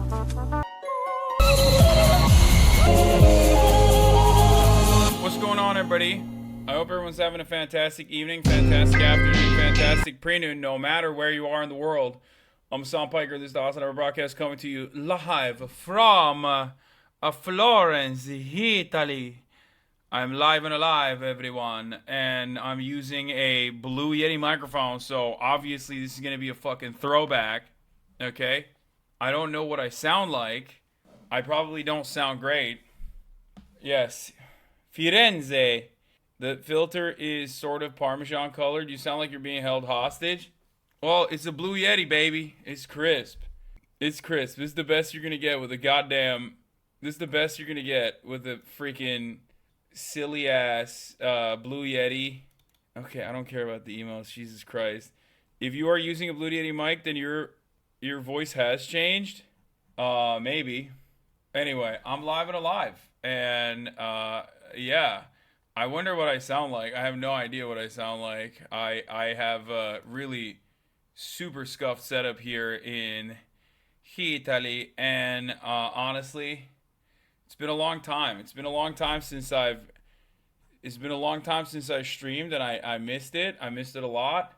What's going on, everybody? I hope everyone's having a fantastic evening, fantastic afternoon, fantastic pre-noon, no matter where you are in the world. I'm Sam Piker. This is the HasanAbi broadcast coming to you live from Florence, Italy. I'm live and alive, everyone, and I'm using a Blue Yeti microphone, so obviously this is going to be a fucking throwback, okay? I don't know what I sound like. I probably don't sound great. Yes, Firenze. The filter is sort of Parmesan colored. You sound like you're being held hostage. Well, it's a Blue Yeti, baby. It's crisp. It's crisp. This is the best you're going to get with a goddamn... This is the best you're going to get with a freaking silly ass Blue Yeti. Okay, I don't care about the emails. Jesus Christ. If you are using a Blue Yeti mic, then your voice has changed. Maybe. Anyway, I'm live and alive. And, yeah. I wonder what I sound like. I have no idea what I sound like. I have a really super scuffed setup here in Italy, and honestly, it's been a long time. It's been a long time since I streamed, and I missed it. I missed it a lot.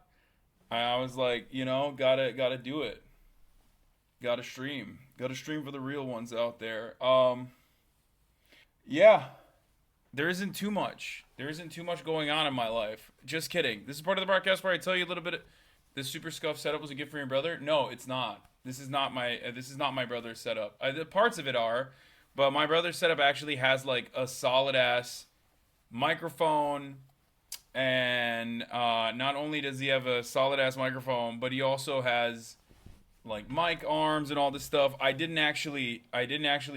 I was like, you know, gotta do it. Gotta stream for the real ones out there. Yeah. There isn't too much going on in my life. Just kidding. This is part of the broadcast where I tell you a little bit. The super scuff setup was a gift for your brother. No, it's not. This is not my brother's setup. The parts of it are, but my brother's setup actually has like a solid ass microphone, and not only does he have a solid ass microphone, but he also has like mic arms and all this stuff. I didn't actually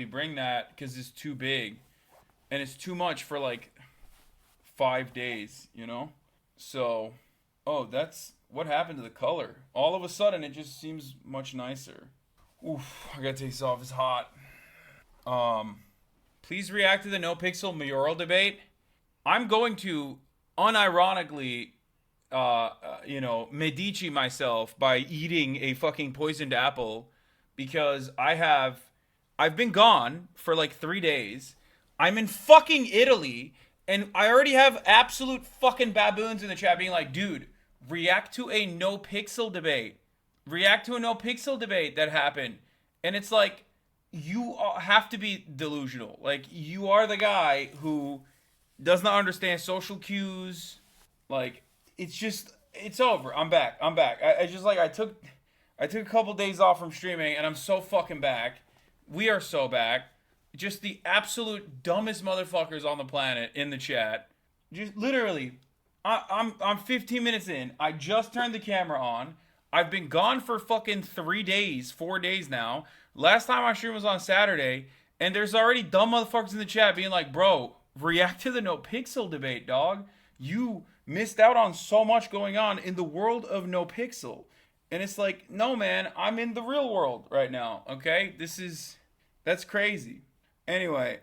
bring that because it's too big. And it's too much for like 5 days, you know? So, oh, that's what happened to the color. All of a sudden, it just seems much nicer. Oof, I gotta take this off. It's hot. Please react to the no pixel mayoral debate. I'm going to unironically, Medici myself by eating a fucking poisoned apple because I've been gone for like 3 days. I'm in fucking Italy, and I already have absolute fucking baboons in the chat being like, dude, react to a no pixel debate. React to a no pixel debate that happened. And it's like, you have to be delusional. Like, you are the guy who does not understand social cues. Like, it's over. I'm back. I took a couple days off from streaming, and I'm so fucking back. We are so back. Just the absolute dumbest motherfuckers on the planet in the chat. Just literally, I'm 15 minutes in. I just turned the camera on. I've been gone for fucking 4 days now. Last time I streamed was on Saturday, and there's already dumb motherfuckers in the chat being like, bro, react to the no pixel debate, dog. You missed out on so much going on in the world of no pixel. And it's like, no, man, I'm in the real world right now, okay? That's crazy. Anyway,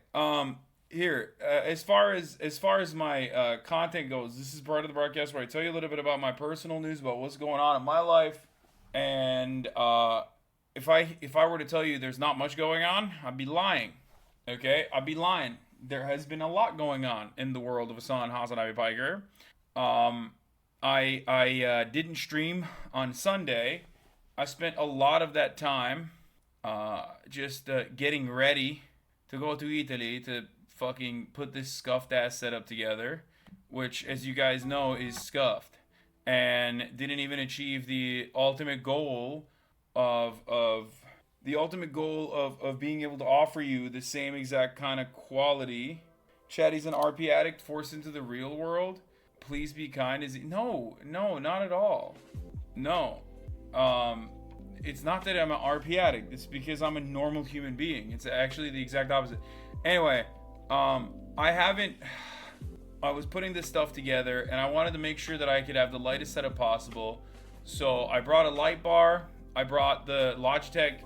here, as far as my content goes, this is part of the broadcast where I tell you a little bit about my personal news about what's going on in my life, and if I were to tell you there's not much going on, I'd be lying. Okay, I'd be lying. There has been a lot going on in the world of HasanAbi Piker. I didn't stream on Sunday. I spent a lot of that time just getting ready to go to Italy to fucking put this scuffed ass setup together, which, as you guys know, is scuffed, and didn't even achieve the ultimate goal of being able to offer you the same exact kind of quality. Chatty's an RP addict forced into the real world. Please be kind. No, not at all. No. It's not that I'm an RP addict. It's because I'm a normal human being. It's actually the exact opposite. Anyway, I was putting this stuff together, and I wanted to make sure that I could have the lightest setup possible. So I brought a light bar. I brought the Logitech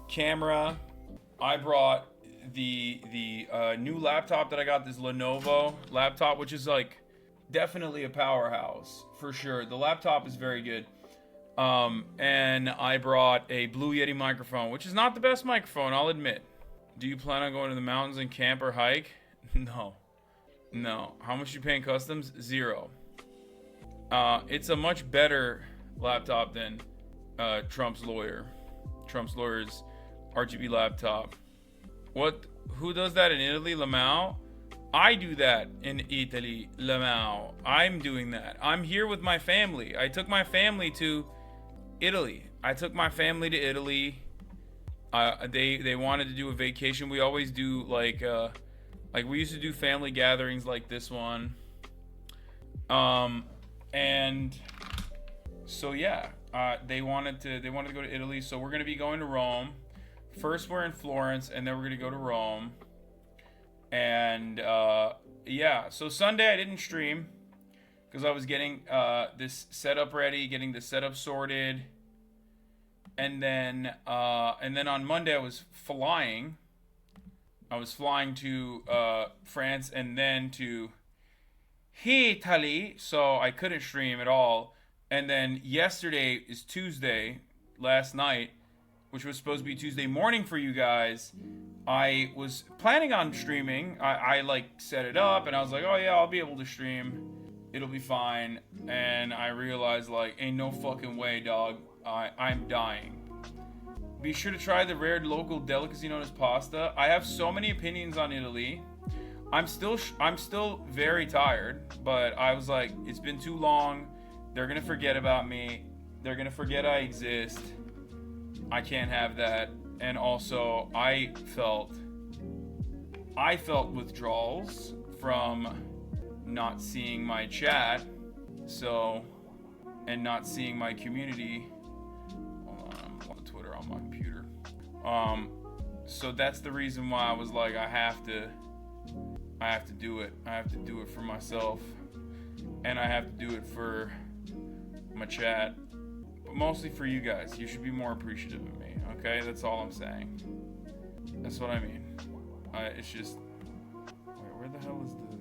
camera. I brought the new laptop that I got, this Lenovo laptop, which is like definitely a powerhouse for sure. The laptop is very good. And I brought a Blue Yeti microphone, which is not the best microphone, I'll admit. Do you plan on going to the mountains and camp or hike? No. No. How much you paying customs? 0. It's a much better laptop than Trump's lawyer. Trump's lawyer's RGB laptop. What? Who does that in Italy? Lamau? I do that in Italy. Lamau. I'm doing that. I'm here with my family. I took my family to Italy. They wanted to do a vacation. We always do like we used to do family gatherings like this one. And so yeah, they wanted to go to Italy. So we're gonna be going to Rome. First we're in Florence, and then we're gonna go to Rome. And yeah, so Sunday I didn't stream because I was getting this setup ready, getting the setup sorted. And then on Monday I was flying. I was flying to France and then to Italy, so I couldn't stream at all. And then yesterday is Tuesday, last night, which was supposed to be Tuesday morning for you guys. I was planning on streaming. I like set it up and I was like, oh yeah, I'll be able to stream. It'll be fine. And I realized like, ain't no fucking way, dog. I'm dying. Be sure to try the rare local delicacy known as pasta. I have so many opinions on Italy. I'm still very tired, but I was like, it's been too long. They're gonna forget about me. They're gonna forget I exist. I can't have that. And also, I felt withdrawals from not seeing my chat, and not seeing my community. Hold on, I'm on Twitter on my computer. So that's the reason why I was like, I have to do it. I have to do it for myself, and I have to do it for my chat, but mostly for you guys. You should be more appreciative of me. Okay, that's all I'm saying. That's what I mean. It's just, wait, where the hell is the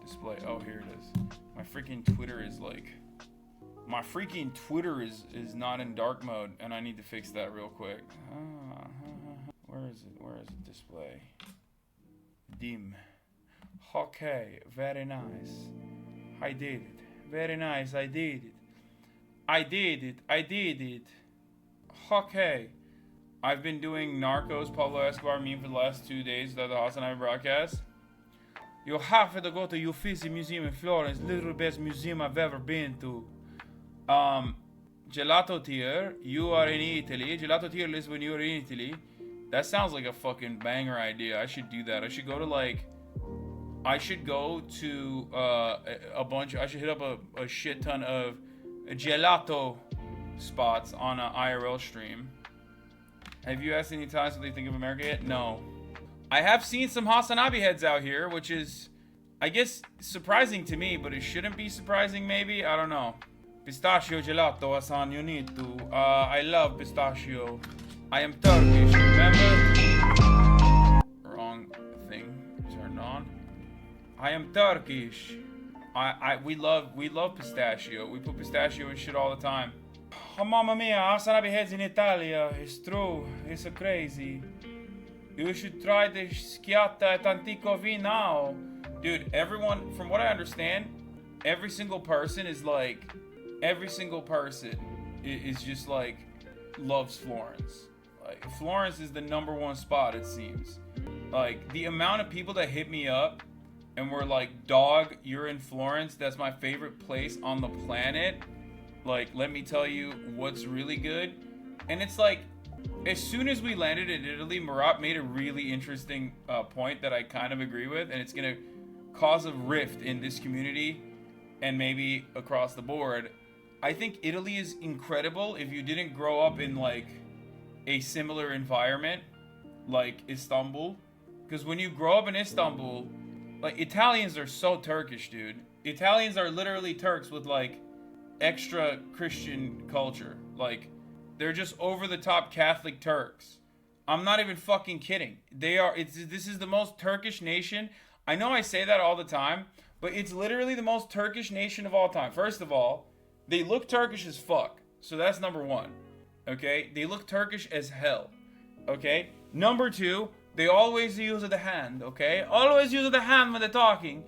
display? Oh, here it is. My freaking Twitter is not in dark mode, and I need to fix that real quick. Where is it? Display. Dim. Okay, very nice. I did it. Very nice, I did it. Okay. I've been doing Narcos Pablo Escobar meme for the last 2 days that the HasanAbi broadcast. You have to go to Uffizi Museum in Florence, literally best museum I've ever been to. Gelato Tier, you are in Italy. Gelato Tier lists when you're in Italy. That sounds like a fucking banger idea. I should do that. I should go to a bunch. I should hit up a shit ton of gelato spots on an IRL stream. Have you asked any times what they think of America yet? No. I have seen some HasanAbi heads out here, which is, I guess, surprising to me, but it shouldn't be surprising maybe. I don't know. Pistachio gelato, Hasan, you need to. I love pistachio. I am Turkish, remember? Wrong thing turned on. I am Turkish. We love pistachio. We put pistachio in shit all the time. Oh, mamma mia, HasanAbi heads in Italia. It's true. It's so crazy. You should try the schiatta at Antico V now. Dude, everyone, from what I understand, every single person is just like, loves Florence. Like, Florence is the #1 spot, it seems. Like, the amount of people that hit me up and were like, dog, you're in Florence, that's my favorite place on the planet. Like, let me tell you what's really good. And it's like, as soon as we landed in Italy, Marat made a really interesting point that I kind of agree with, and it's gonna cause a rift in this community and maybe across the board. I think Italy is incredible if you didn't grow up in like a similar environment like Istanbul, because when you grow up in Istanbul, like, Italians are so Turkish, dude. Italians are literally Turks with like extra Christian culture. Like, they're just over the top Catholic Turks. I'm not even fucking kidding. This is the most Turkish nation. I know I say that all the time, but it's literally the most Turkish nation of all time. First of all, they look Turkish as fuck. So that's number one. Okay? They look Turkish as hell. Okay? Number two, they always use the hand. Okay? Always use the hand when they're talking.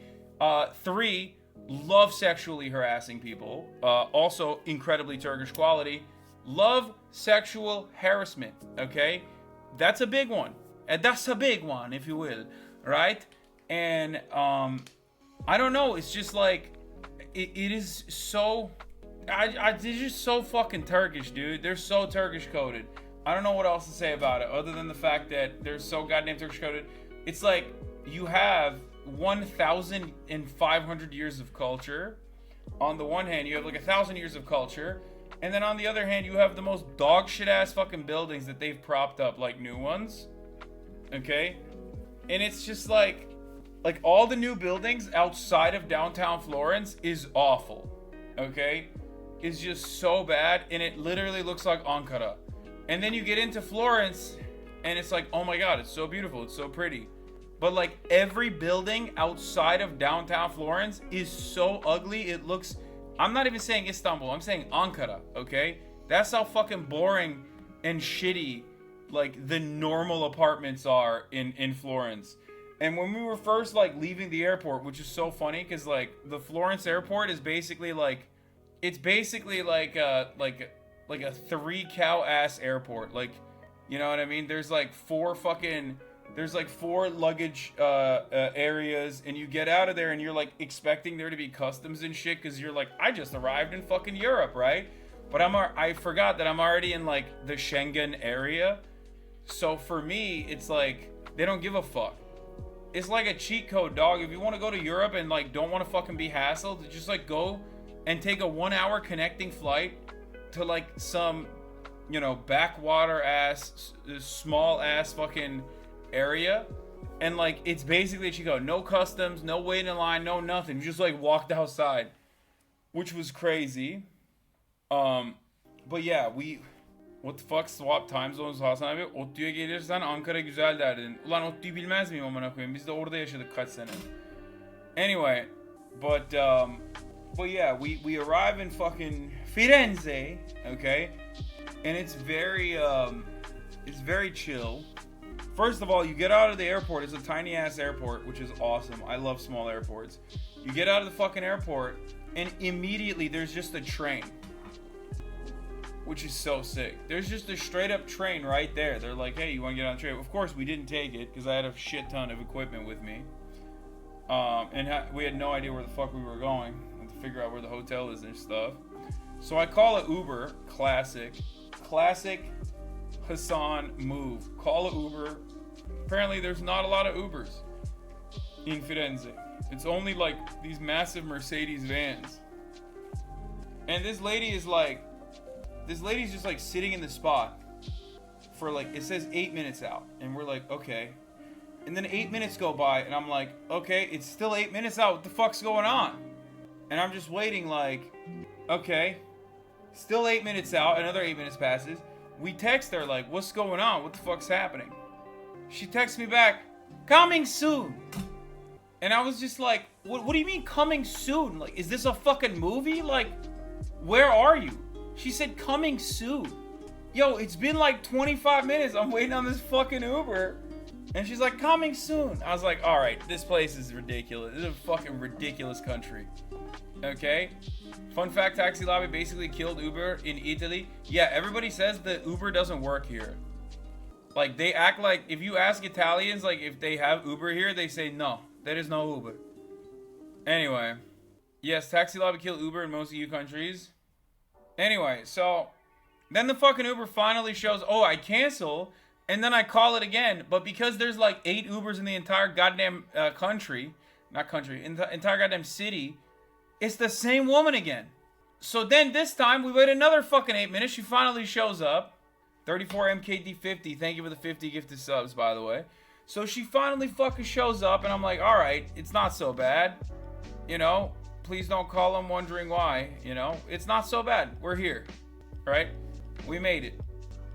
Three, love sexually harassing people. Also incredibly Turkish quality. Love sexual harassment. Okay? That's a big one. And that's a big one, if you will. Right? And I don't know. It's just like it is so. They're just so fucking Turkish, dude. They're so Turkish coded. I don't know what else to say about it other than the fact that they're so goddamn Turkish coded. It's like you have 1,500 years of culture. On the one hand, you have like 1,000 years of culture, and then on the other hand, you have the most dog shit ass fucking buildings that they've propped up, like new ones. Okay, and it's just like all the new buildings outside of downtown Florence is awful. Okay, it's just so bad, and it literally looks like Ankara. And then you get into Florence, and it's like, oh my god, it's so beautiful, it's so pretty. But like every building outside of downtown Florence is so ugly, it looks... I'm not even saying Istanbul, I'm saying Ankara, okay? That's how fucking boring and shitty, like, the normal apartments are in Florence. And when we were first, like, leaving the airport, which is so funny, because, like, the Florence airport is basically, like... It's basically like a 3-cow ass airport. Like, you know what I mean? There's like 4 luggage areas, and you get out of there and you're like expecting there to be customs and shit, because you're like, I just arrived in fucking Europe, right? But I forgot that I'm already in like the Schengen area. So for me, it's like they don't give a fuck. It's like a cheat code, dog. If you want to go to Europe and like don't want to fucking be hassled, just like go and take a 1-hour connecting flight to like some, you know, backwater ass, small ass fucking area, and like it's basically you go, no customs, no waiting in line, no nothing. You just like walked outside, which was crazy. But yeah, what the fuck, swap time zones Hasan abi. ODTÜ'ye gelirsen Ankara güzel derdin. Ulan ODTÜ'yü bilmez miyim amına koyayım? Biz de orada yaşadık kaç sene. Anyway, but yeah, we arrive in fucking Firenze, okay? And it's very chill. First of all, you get out of the airport. It's a tiny ass airport, which is awesome. I love small airports. You get out of the fucking airport, and immediately there's just a train, which is so sick. There's just a straight up train right there. They're like, hey, you want to get on the train? Of course, we didn't take it because I had a shit ton of equipment with me. We had no idea where the fuck we were going. We had to figure out where the hotel is and stuff. So I call it Uber. Classic Hasan move. Call it Uber. Apparently there's not a lot of Ubers in Firenze. It's only like these massive Mercedes vans. And this lady's just like sitting in the spot for like, it says 8 minutes out. And we're like, okay. And then 8 minutes go by and I'm like, okay, it's still 8 minutes out. What the fuck's going on? And I'm just waiting like, okay. Still 8 minutes out. Another 8 minutes passes. We text her like, what's going on? What the fuck's happening? She texts me back, coming soon. And I was just like, what do you mean coming soon? Like, is this a fucking movie? Like, where are you? She said coming soon. Yo, it's been like 25 minutes. I'm waiting on this fucking Uber. And she's like, coming soon. I was like, all right, this place is ridiculous. This is a fucking ridiculous country. Okay? Fun fact, Taxi Lobby basically killed Uber in Italy. Yeah, everybody says that Uber doesn't work here. Like, they act like, if you ask Italians, like, if they have Uber here, they say, no, there is no Uber. Anyway. Yes, Taxi Lobby killed Uber in most EU countries. Anyway, so, then the fucking Uber finally shows, oh, I cancel, and then I call it again, but because there's like 8 Ubers in the entire goddamn entire goddamn city, it's the same woman again. So then this time, we wait another fucking 8 minutes, she finally shows up. 34MKD50, thank you for the 50 gifted subs, by the way. So she finally fucking shows up, and I'm like, alright, it's not so bad. You know, please don't call them wondering why, you know. It's not so bad, we're here. Right? We made it.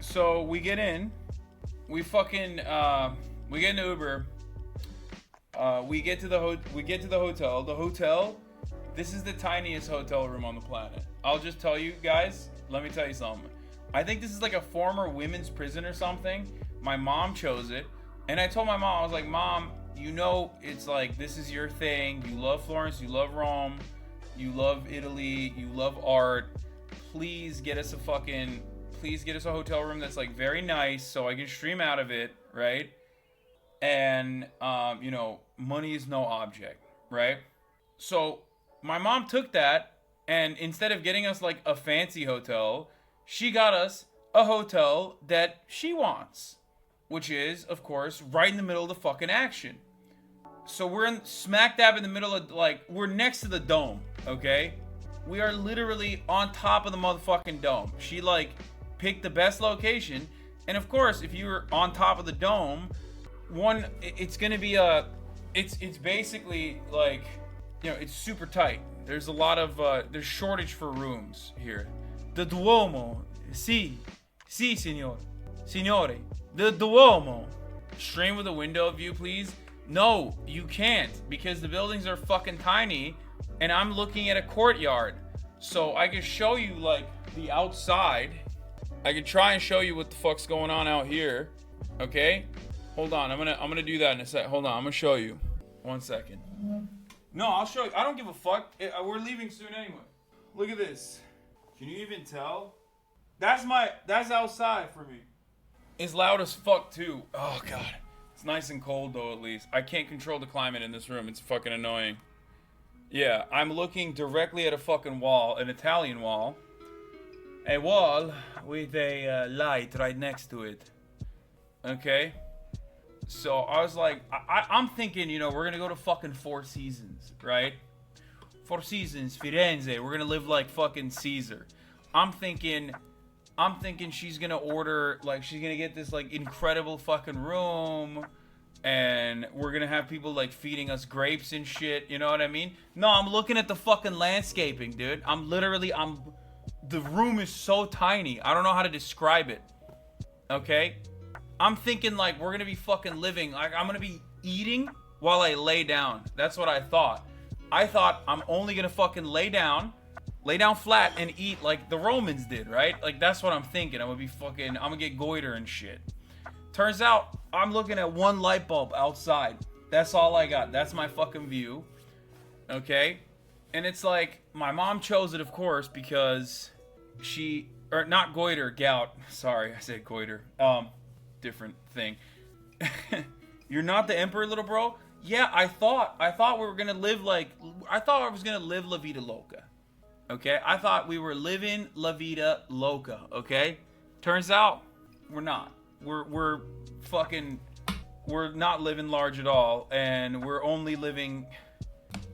So we get in. We fucking, we get an Uber. We get to the hotel. The hotel, this is the tiniest hotel room on the planet. I'll just tell you guys, Let me tell you something. I think this is like a former women's prison or something. My mom chose it. And I told my mom, I was like, Mom, you know, it's like, this is your thing. You love Florence. You love Rome. You love Italy. You love art. Please get us a hotel room that's like very nice so I can stream out of it, right? And, you know, money is no object, right? So my mom took that, and instead of getting us like a fancy hotel, she got us a hotel that she wants, which is, of course, right in the middle of the fucking action. So we're in smack dab in the middle of, like, we're next to the dome, okay? We are literally on top of the motherfucking dome. She, like, picked the best location. And, of course, if you're on top of the dome, it's going to be it's basically, like, you know, it's super tight. There's a lot of, there's shortage for rooms here. The Duomo. Si, signore. Signore. The Duomo. Stream with a window view, please. No, you can't, because the buildings are fucking tiny, and I'm looking at a courtyard. So I can show you, like, the outside. I can try and show you what the fuck's going on out here. Okay? Hold on, I'm gonna do that in a sec. Hold on, I'm gonna show you. 1 second. No, I'll show you. I don't give a fuck. We're leaving soon anyway. Look at this. Can you even tell? That's outside for me. It's loud as fuck too. Oh god. It's nice and cold though, at least. I can't control the climate in this room. It's fucking annoying. Yeah, I'm looking directly at a fucking wall, an Italian wall. A wall with a light right next to it. Okay? So I was like, I'm thinking, you know, we're gonna go to fucking Four Seasons, right? Four Seasons, Firenze. We're gonna live like fucking Caesar. I'm thinking she's gonna order, like, she's gonna get this, like, incredible fucking room, and we're gonna have people, like, feeding us grapes and shit, you know what I mean? No, I'm looking at the fucking landscaping, dude. The room is so tiny, I don't know how to describe it, okay? I'm thinking, like, we're gonna be fucking living, like, I'm gonna be eating while I lay down. That's what I thought. I thought I'm only gonna fucking lay down flat and eat like the Romans did, right? Like, that's what I'm thinking. I'm gonna get goiter and shit. Turns out, I'm looking at one light bulb outside. That's all I got. That's my fucking view. Okay? And it's like, my mom chose it, of course, because not goiter, gout. Sorry, I said goiter. Different thing. You're not the emperor, little bro? Yeah, I thought we were gonna live like, I thought I was gonna live La Vida Loca. Okay, I thought we were living La Vida Loca, okay? Turns out, we're not. We're not living large at all, and we're only living,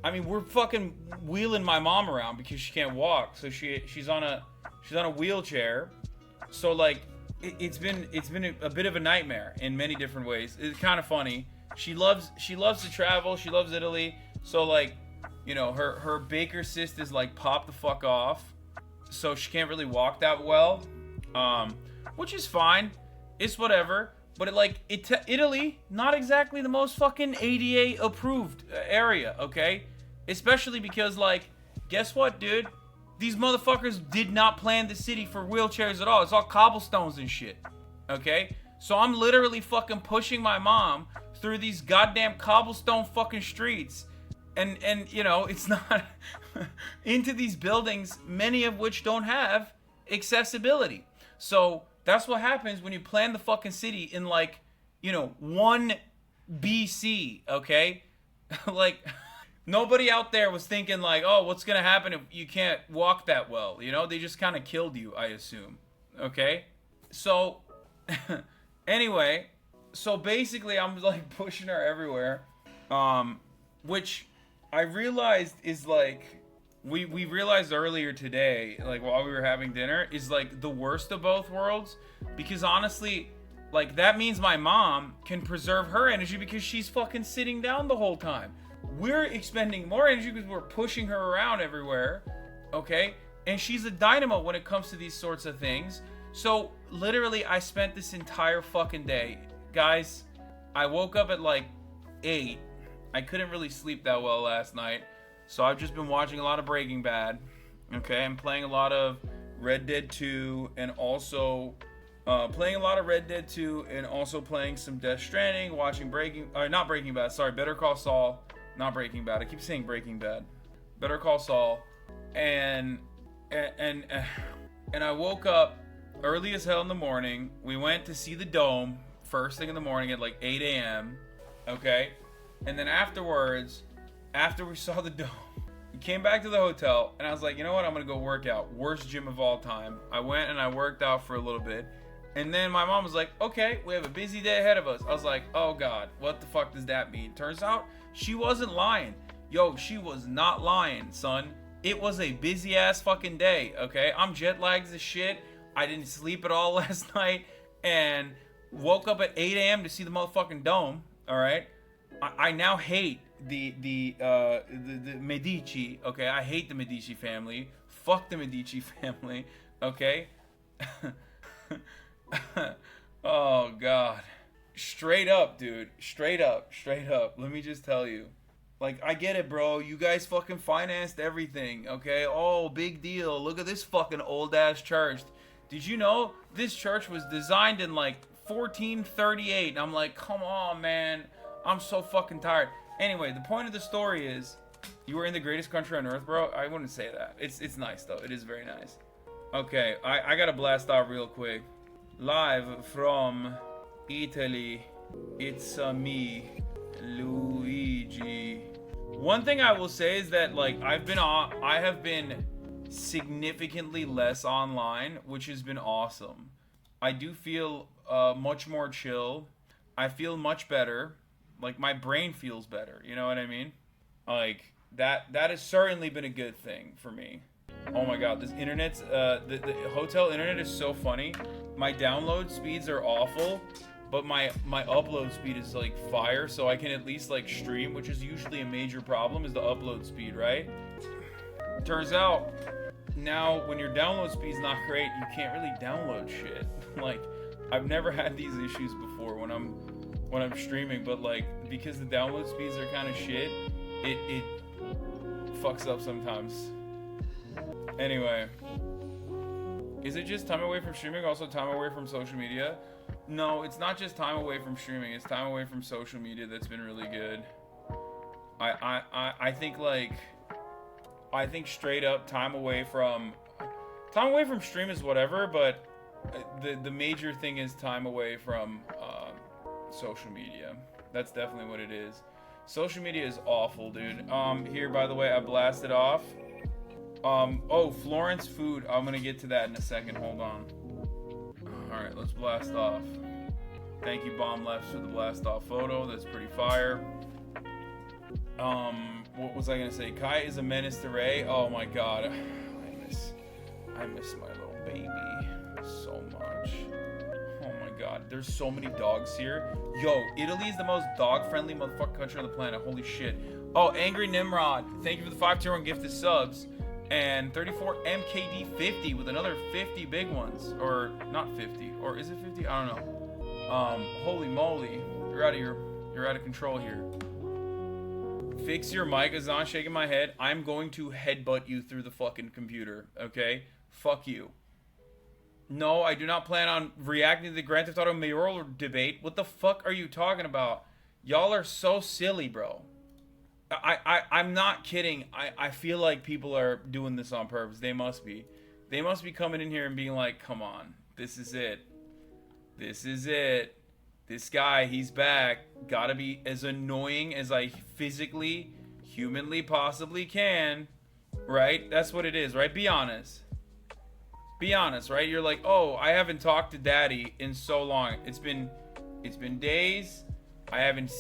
I mean, we're fucking wheeling my mom around because she can't walk, so she's on a wheelchair. So, like, it's been a bit of a nightmare in many different ways. It's kind of funny. She loves to travel, she loves Italy, so, like, you know, her baker cyst is, like, popped the fuck off, so she can't really walk that well, which is fine. It's whatever. But Italy, not exactly the most fucking ADA approved area, okay? Especially because, like, guess what, dude? These motherfuckers did not plan the city for wheelchairs at all. It's all cobblestones and shit, okay? So I'm literally fucking pushing my mom through these goddamn cobblestone fucking streets. And you know, it's not into these buildings, many of which don't have accessibility. So that's what happens when you plan the fucking city in, like, you know, 1 BC, okay? Like, nobody out there was thinking, like, oh, what's gonna happen if you can't walk that well? You know, they just kind of killed you, I assume, okay? So, anyway, so basically I'm, like, pushing her everywhere, which I realized is, like, we realized earlier today, like, while we were having dinner, is, like, the worst of both worlds, because honestly, like, that means my mom can preserve her energy because she's fucking sitting down the whole time. We're expending more energy because we're pushing her around everywhere, okay? And she's a dynamo when it comes to these sorts of things. So, literally, I spent this entire fucking day, guys, I woke up at, like, 8. I couldn't really sleep that well last night, so I've just been watching a lot of Breaking Bad, okay? I'm playing a lot of Red Dead 2, and also playing a lot of Red Dead 2, and also playing some Death Stranding, watching not Breaking Bad, sorry, Better Call Saul, not Breaking Bad. I keep saying Breaking Bad. Better Call Saul, and I woke up early as hell in the morning. We went to see the Dome first thing in the morning at like 8 a.m. Okay, and then afterwards, after we saw the Dome, we came back to the hotel, and I was like, you know what? I'm gonna go work out. Worst gym of all time. I went and I worked out for a little bit, and then my mom was like, okay, we have a busy day ahead of us. I was like, oh God, what the fuck does that mean? Turns out she wasn't lying. Yo, she was not lying, son. It was a busy ass fucking day, okay? I'm jet lagged as shit. I didn't sleep at all last night, and woke up at 8 a.m. to see the motherfucking Dome, alright? I now hate the Medici, okay? I hate the Medici family. Fuck the Medici family, okay? Oh, God. Straight up, dude. Straight up. Let me just tell you. Like, I get it, bro. You guys fucking financed everything, okay? Oh, big deal. Look at this fucking old-ass church. Did you know this church was designed in, like, 1438? And I'm like, come on, man. I'm so fucking tired. Anyway, the point of the story is, you were in the greatest country on earth, bro? I wouldn't say that. It's nice, though. It is very nice. Okay, I gotta blast off real quick. Live from Italy, it's me, Luigi. One thing I will say is that, like, I have been significantly less online, which has been awesome. I do feel much more chill. I feel much better. Like, my brain feels better. You know what I mean? Like, that has certainly been a good thing for me. Oh my God, this internet's the hotel internet is so funny. My download speeds are awful, but my upload speed is like fire, so I can at least like stream, which is usually a major problem, is the upload speed, right? Turns out now when your download speed's not great, you can't really download shit. Like, I've never had these issues before when I'm streaming, but like, because the download speeds are kind of shit, it fucks up sometimes. Anyway, is it just time away from streaming, also time away from social media? No, it's not just time away from streaming, it's time away from social media that's been really good. I think straight up time away from stream is whatever, but the major thing is time away from social media. That's definitely what it is. Social media is awful, dude. Here, by the way, I blasted off. Oh, Florence food. I'm gonna get to that in a second. Hold on. Alright, let's blast off. Thank you, Bomb Left, for the blast off photo. That's pretty fire. What was I gonna say? Kai is a menace to Ray. Oh my God. I miss my little baby so much. Oh my God. There's so many dogs here. Yo, Italy is the most dog-friendly motherfucking country on the planet. Holy shit. Oh, Angry Nimrod. Thank you for the 5 tier 1 gifted subs. And 34 MKD 50 with another 50 big ones. Or not 50. Or is it 50? I don't know. Holy moly. You're out of control here. Fix your mic, Azan, shaking my head. I'm going to headbutt you through the fucking computer, okay? Fuck you. No, I do not plan on reacting to the Grand Theft Auto mayoral debate. What the fuck are you talking about? Y'all are so silly, bro. I'm not kidding. I feel like people are doing this on purpose. They must be. They must be coming in here and being like, come on. This is it. This is it. This guy, he's back. Gotta be as annoying as I physically, humanly possibly can. Right? That's what it is, right? Be honest. Be honest, right? You're like, oh, I haven't talked to daddy in so long. It's been days. I haven't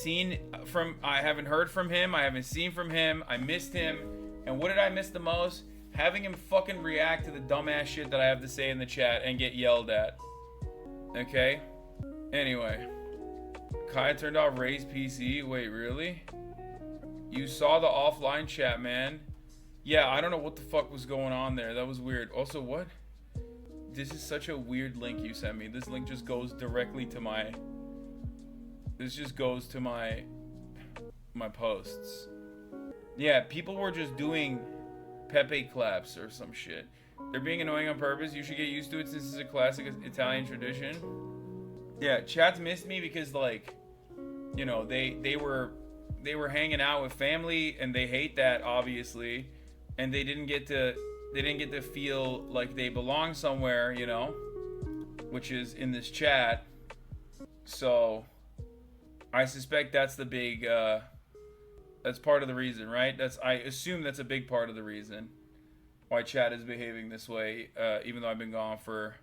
heard from him. I haven't seen from him. I missed him. And what did I miss the most? Having him fucking react to the dumbass shit that I have to say in the chat and get yelled at. Okay? Anyway. Kai turned off Ray's PC. Wait, really? You saw the offline chat, man. Yeah, I don't know what the fuck was going on there. That was weird. Also, what? This is such a weird link you sent me. This link just goes directly to my... This just goes to my posts. Yeah, people were just doing Pepe claps or some shit. They're being annoying on purpose. You should get used to it since it's a classic Italian tradition. Yeah, chat's missed me because like, you know, they were hanging out with family and they hate that obviously, and they didn't get to feel like they belong somewhere, you know, which is in this chat. So I suspect that's the big that's part of the reason, right? I assume that's a big part of the reason why chat is behaving this way, even though I've been gone for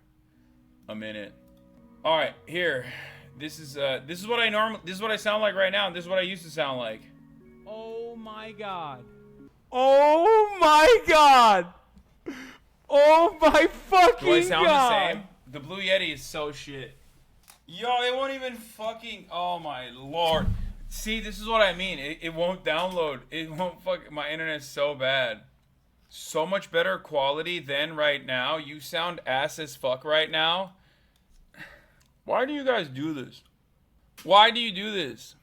a minute. All right, here. This is what I sound like right now, and this is what I used to sound like. Oh my god. Oh my god. Oh my fucking god. Do I sound the same? The Blue Yeti is so shit. Yo, it won't even fucking... Oh my lord. See, this is what I mean. It won't download. It won't fuck... My internet's so bad. So much better quality than right now. You sound ass as fuck right now. Why do you guys do this? Why do you do this?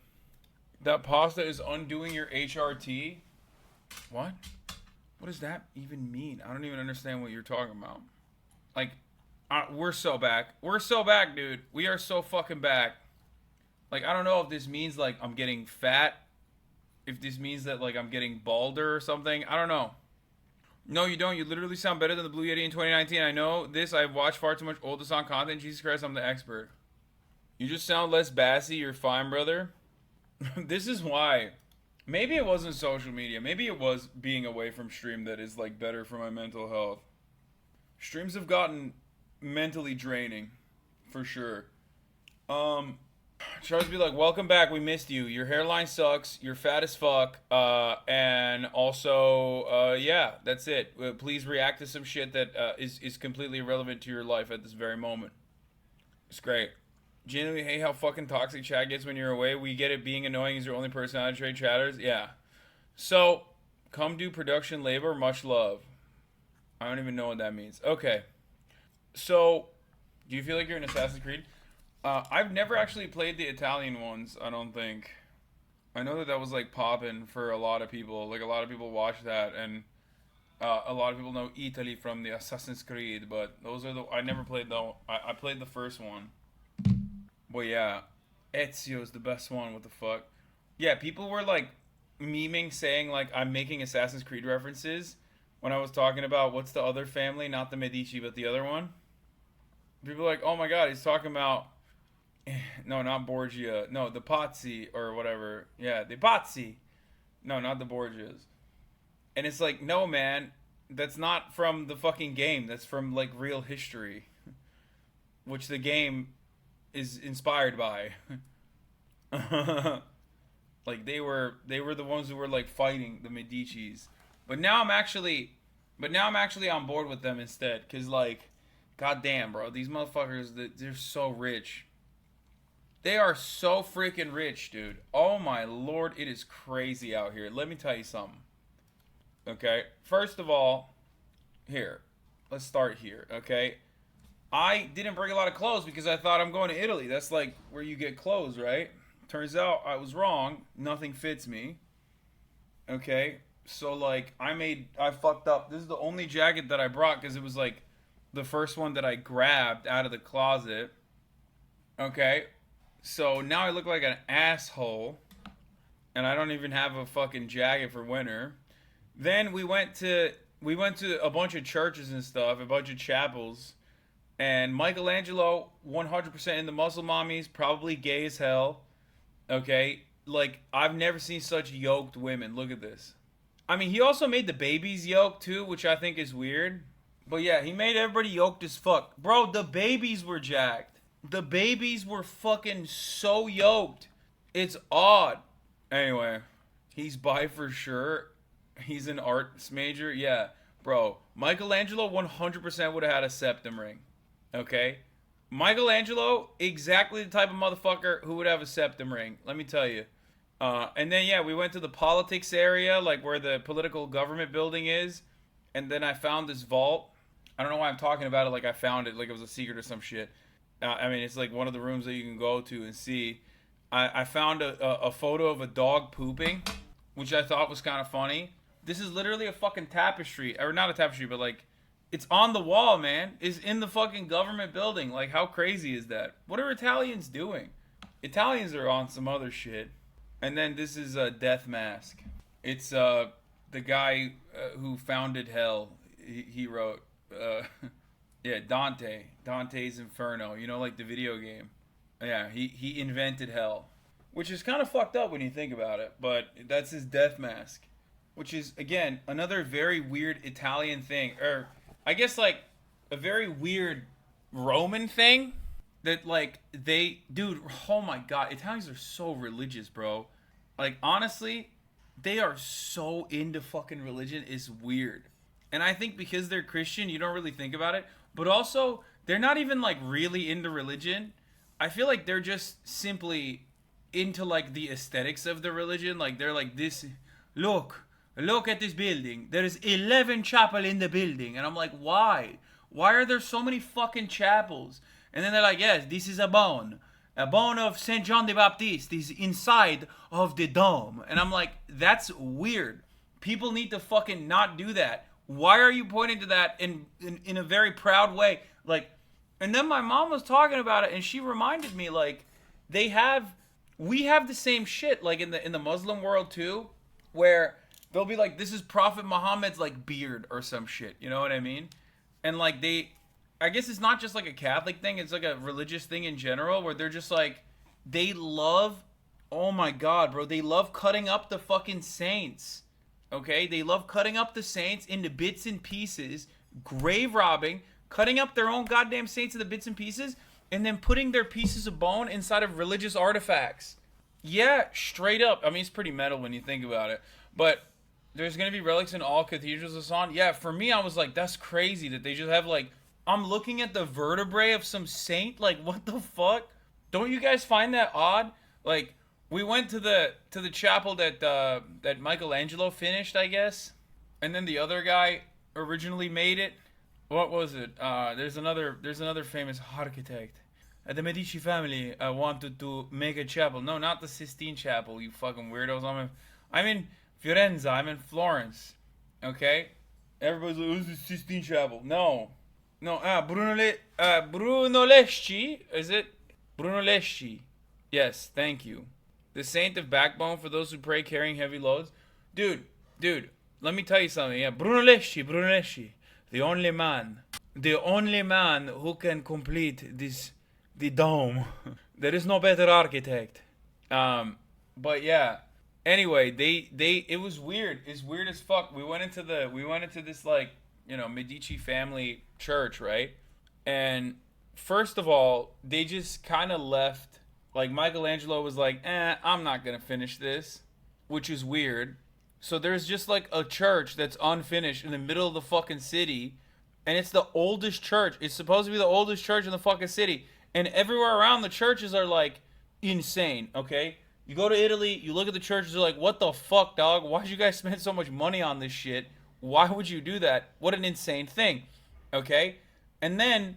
That pasta is undoing your HRT? What? What does that even mean? I don't even understand what you're talking about. Like, we're so back. We're so back, dude. We are so fucking back. Like, I don't know if this means, like, I'm getting fat. If this means that, like, I'm getting balder or something. I don't know. No, you don't. You literally sound better than the Blue Yeti in 2019. I know this. I've watched far too much old song content. Jesus Christ, I'm the expert. You just sound less bassy. You're fine, brother. This is why. Maybe it wasn't social media. Maybe it was being away from stream that is, like, better for my mental health. Streams have gotten mentally draining. For sure. Charles be like, welcome back. We missed you. Your hairline sucks. You're fat as fuck. And also, yeah, that's it. Please react to some shit that is completely irrelevant to your life at this very moment. It's great. Genuinely hate how fucking toxic chat gets when you're away. We get it. Being annoying is your only personality trait. Chatters. Yeah. So, come do production labor. Much love. I don't even know what that means. Okay. So, do you feel like you're in Assassin's Creed? I've never actually played the Italian ones, I don't think. I know that was, like, popping for a lot of people. Like, a lot of people watch that, and a lot of people know Italy from the Assassin's Creed, but those are I never played, though. I played the first one. But, yeah, Ezio's the best one, what the fuck. Yeah, people were, like, memeing, saying, like, I'm making Assassin's Creed references when I was talking about what's the other family, not the Medici, but the other one. People are like, oh, my God, he's talking about... No, not Borgia. No, the Pazzi or whatever. Yeah, the Pazzi. No, not the Borgias. And it's like, no, man. That's not from the fucking game. That's from, like, real history. Which the game is inspired by. Like, they were the ones who were, like, fighting the Medicis. But now I'm actually on board with them instead. Because, like, goddamn, bro. These motherfuckers, they're so rich. They are so freaking rich, dude. Oh my lord, it is crazy out here. Let me tell you something. Okay, first of all, here, let's start here, okay? I didn't bring a lot of clothes because I thought I'm going to Italy. That's like where you get clothes, right? Turns out I was wrong. Nothing fits me. Okay, so like I fucked up. This is the only jacket that I brought because it was like the first one that I grabbed out of the closet. Okay. So now I look like an asshole, and I don't even have a fucking jacket for winter. Then we went to a bunch of churches and stuff, a bunch of chapels, and Michelangelo, 100% in the muscle mommies, probably gay as hell. Okay, like I've never seen such yoked women. Look at this. I mean, he also made the babies yoked too, which I think is weird. But yeah, he made everybody yoked as fuck, bro. The babies were jacked. The babies were fucking so yoked. It's odd. Anyway, he's bi for sure. He's an arts major. Yeah, bro. Michelangelo 100% would have had a septum ring. Okay? Michelangelo, exactly the type of motherfucker who would have a septum ring. Let me tell you. And then, yeah, we went to the politics area, like where the political government building is. And then I found this vault. I don't know why I'm talking about it like I found it, like it was a secret or some shit. I mean, it's like one of the rooms that you can go to and see. I found a photo of a dog pooping, which I thought was kind of funny. This is literally a fucking tapestry. Or not a tapestry, but like It's on the wall, man. It's in the fucking government building. Like, how crazy is that? What are Italians doing? Italians are on some other shit. And then this is a death mask. It's the guy who founded hell. He wrote yeah, Dante's Inferno. You know, like the video game. Yeah, he invented hell, which is kind of fucked up when you think about it. But that's his death mask, which is again another very weird Italian thing, or I guess like a very weird Roman thing that like dude, oh my god, Italians are so religious, bro. Like honestly, they are so into fucking religion. It's weird. And I think because they're Christian, you don't really think about it. But also, they're not even like really into religion. I feel like they're just simply into like the aesthetics of the religion. Like they're like this, look at this building. There's 11 chapel in the building. And I'm like, why? Why are there so many fucking chapels? And then they're like, yes, this is a bone. A bone of St. John the Baptist is inside of the dome. And I'm like, that's weird. People need to fucking not do that. Why are you pointing to that in a very proud way? Like, and then my mom was talking about it, and she reminded me, like, we have the same shit, like, in the Muslim world, too, where they'll be like, this is Prophet Muhammad's, like, beard or some shit, you know what I mean? And, like, I guess it's not just, like, a Catholic thing, it's, like, a religious thing in general, where they're just, like, they love, oh my god, bro, they love cutting up the fucking saints. Okay, they love cutting up the saints into bits and pieces, grave robbing, cutting up their own goddamn saints into bits and pieces, and then putting their pieces of bone inside of religious artifacts. Yeah, straight up. I mean, it's pretty metal when you think about it. But there's going to be relics in all cathedrals, Hasan. Yeah, for me, I was like, that's crazy that they just have, like, I'm looking at the vertebrae of some saint. Like, what the fuck? Don't you guys find that odd? Like, we went to the chapel that Michelangelo finished, I guess, and then the other guy originally made it. What was it? There's another famous architect. The Medici family wanted to make a chapel. No, not the Sistine Chapel. You fucking weirdos. I'm in Firenze. I'm in Florence. Okay. Everybody's like, "Who's the Sistine Chapel?" No. Bruno Leschi. Is it Bruno Leschi? Yes. Thank you. The saint of backbone for those who pray carrying heavy loads. Dude, let me tell you something. Yeah, Bruno Leschi, the only man who can complete the dome. There is no better architect. But yeah. Anyway, it was weird. It's weird as fuck. We went into this like, you know, Medici family church, right? And first of all, they just kind of left. Like, Michelangelo was like, I'm not going to finish this, which is weird. So there's just, like, a church that's unfinished in the middle of the fucking city, and it's the oldest church. It's supposed to be the oldest church in the fucking city, and everywhere around the churches are, like, insane, okay? You go to Italy, you look at the churches, you're like, what the fuck, dog? Why'd you guys spend so much money on this shit? Why would you do that? What an insane thing, okay? And then,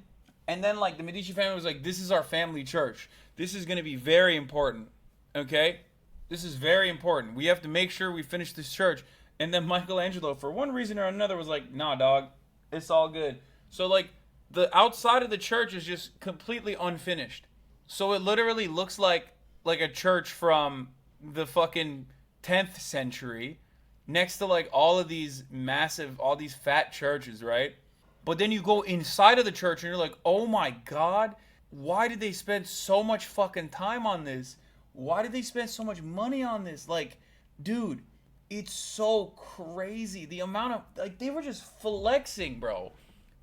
like, the Medici family was like, this is our family church. This is going to be very important, okay? This is very important. We have to make sure we finish this church. And then Michelangelo, for one reason or another, was like, nah, dog, it's all good. So, like, the outside of the church is just completely unfinished. So it literally looks like a church from the fucking 10th century next to, like, all these fat churches, right? But then you go inside of the church and you're like, oh my god, why did they spend so much fucking time on this? Why did they spend so much money on this? Like, dude, it's so crazy. The amount of, like, they were just flexing, bro.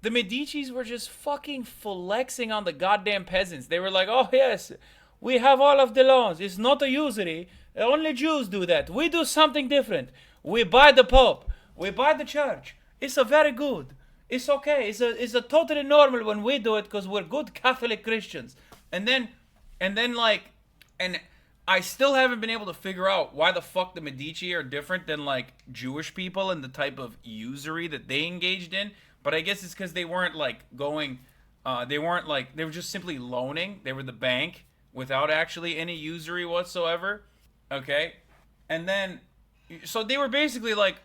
The Medicis were just fucking flexing on the goddamn peasants. They were like, oh yes, we have all of the loans. It's not a usury. Only Jews do that. We do something different. We buy the Pope. We buy the church. It's a very good. It's okay. It's a totally normal when we do it because we're good Catholic Christians. And then I still haven't been able to figure out why the fuck the Medici are different than, like, Jewish people and the type of usury that they engaged in. But I guess it's because they weren't, like, they were just simply loaning. They were the bank without actually any usury whatsoever. Okay? And then, so they were basically like,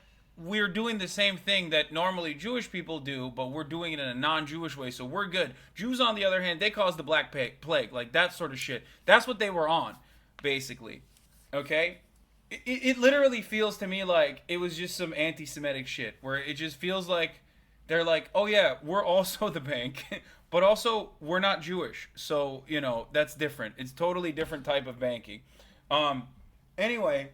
we're doing the same thing that normally Jewish people do, but we're doing it in a non-Jewish way, so we're good. Jews, on the other hand, they caused the Black Plague, like that sort of shit. That's what they were on, basically. Okay? It literally feels to me like it was just some anti-Semitic shit, where it just feels like they're like, oh yeah, we're also the bank, but also we're not Jewish, so, you know, that's different. It's totally different type of banking. Anyway,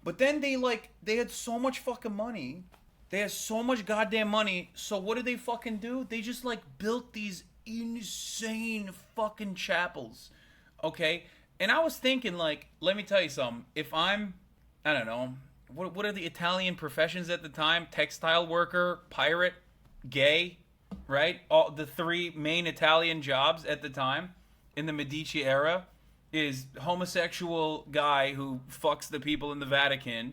but then they had so much fucking money. They had so much goddamn money. So what did they fucking do? They just like built these insane fucking chapels. Okay? And I was thinking, like, let me tell you something. If I don't know, what are the Italian professions at the time? Textile worker, pirate, gay, right? All the three main Italian jobs at the time in the Medici era is homosexual guy who fucks the people in the Vatican,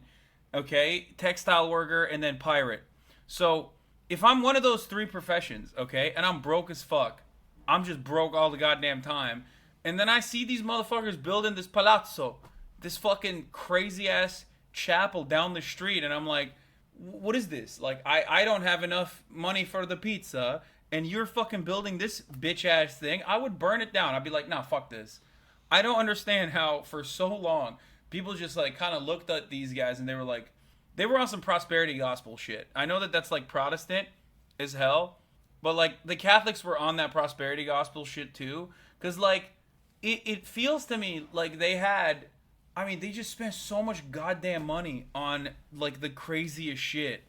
okay, textile worker, and then pirate. So if I'm one of those three professions, okay, and I'm broke as fuck, I'm just broke all the goddamn time, and then I see these motherfuckers building this palazzo, this fucking crazy ass chapel down the street, and I'm like, what is this? Like, I don't have enough money for the pizza, and you're fucking building this bitch ass thing. I would burn it down. I'd be like, nah, fuck this. I don't understand how for so long people just like kind of looked at these guys and they were like, they were on some prosperity gospel shit. I know that that's like Protestant as hell, but like the Catholics were on that prosperity gospel shit too. Cause like it feels to me like they had, I mean, they just spent so much goddamn money on like the craziest shit.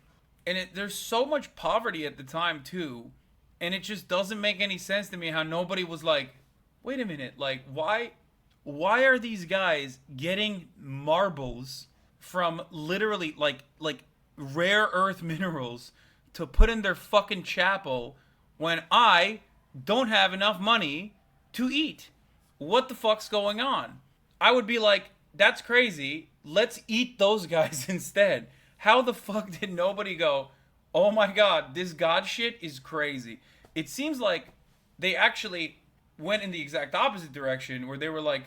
And there's so much poverty at the time too. And it just doesn't make any sense to me how nobody was like, wait a minute, like why are these guys getting marbles from literally like rare earth minerals to put in their fucking chapel when I don't have enough money to eat? What the fuck's going on? I would be like, that's crazy. Let's eat those guys instead. How the fuck did nobody go, oh my god, this god shit is crazy? It seems like they actually went in the exact opposite direction, where they were like,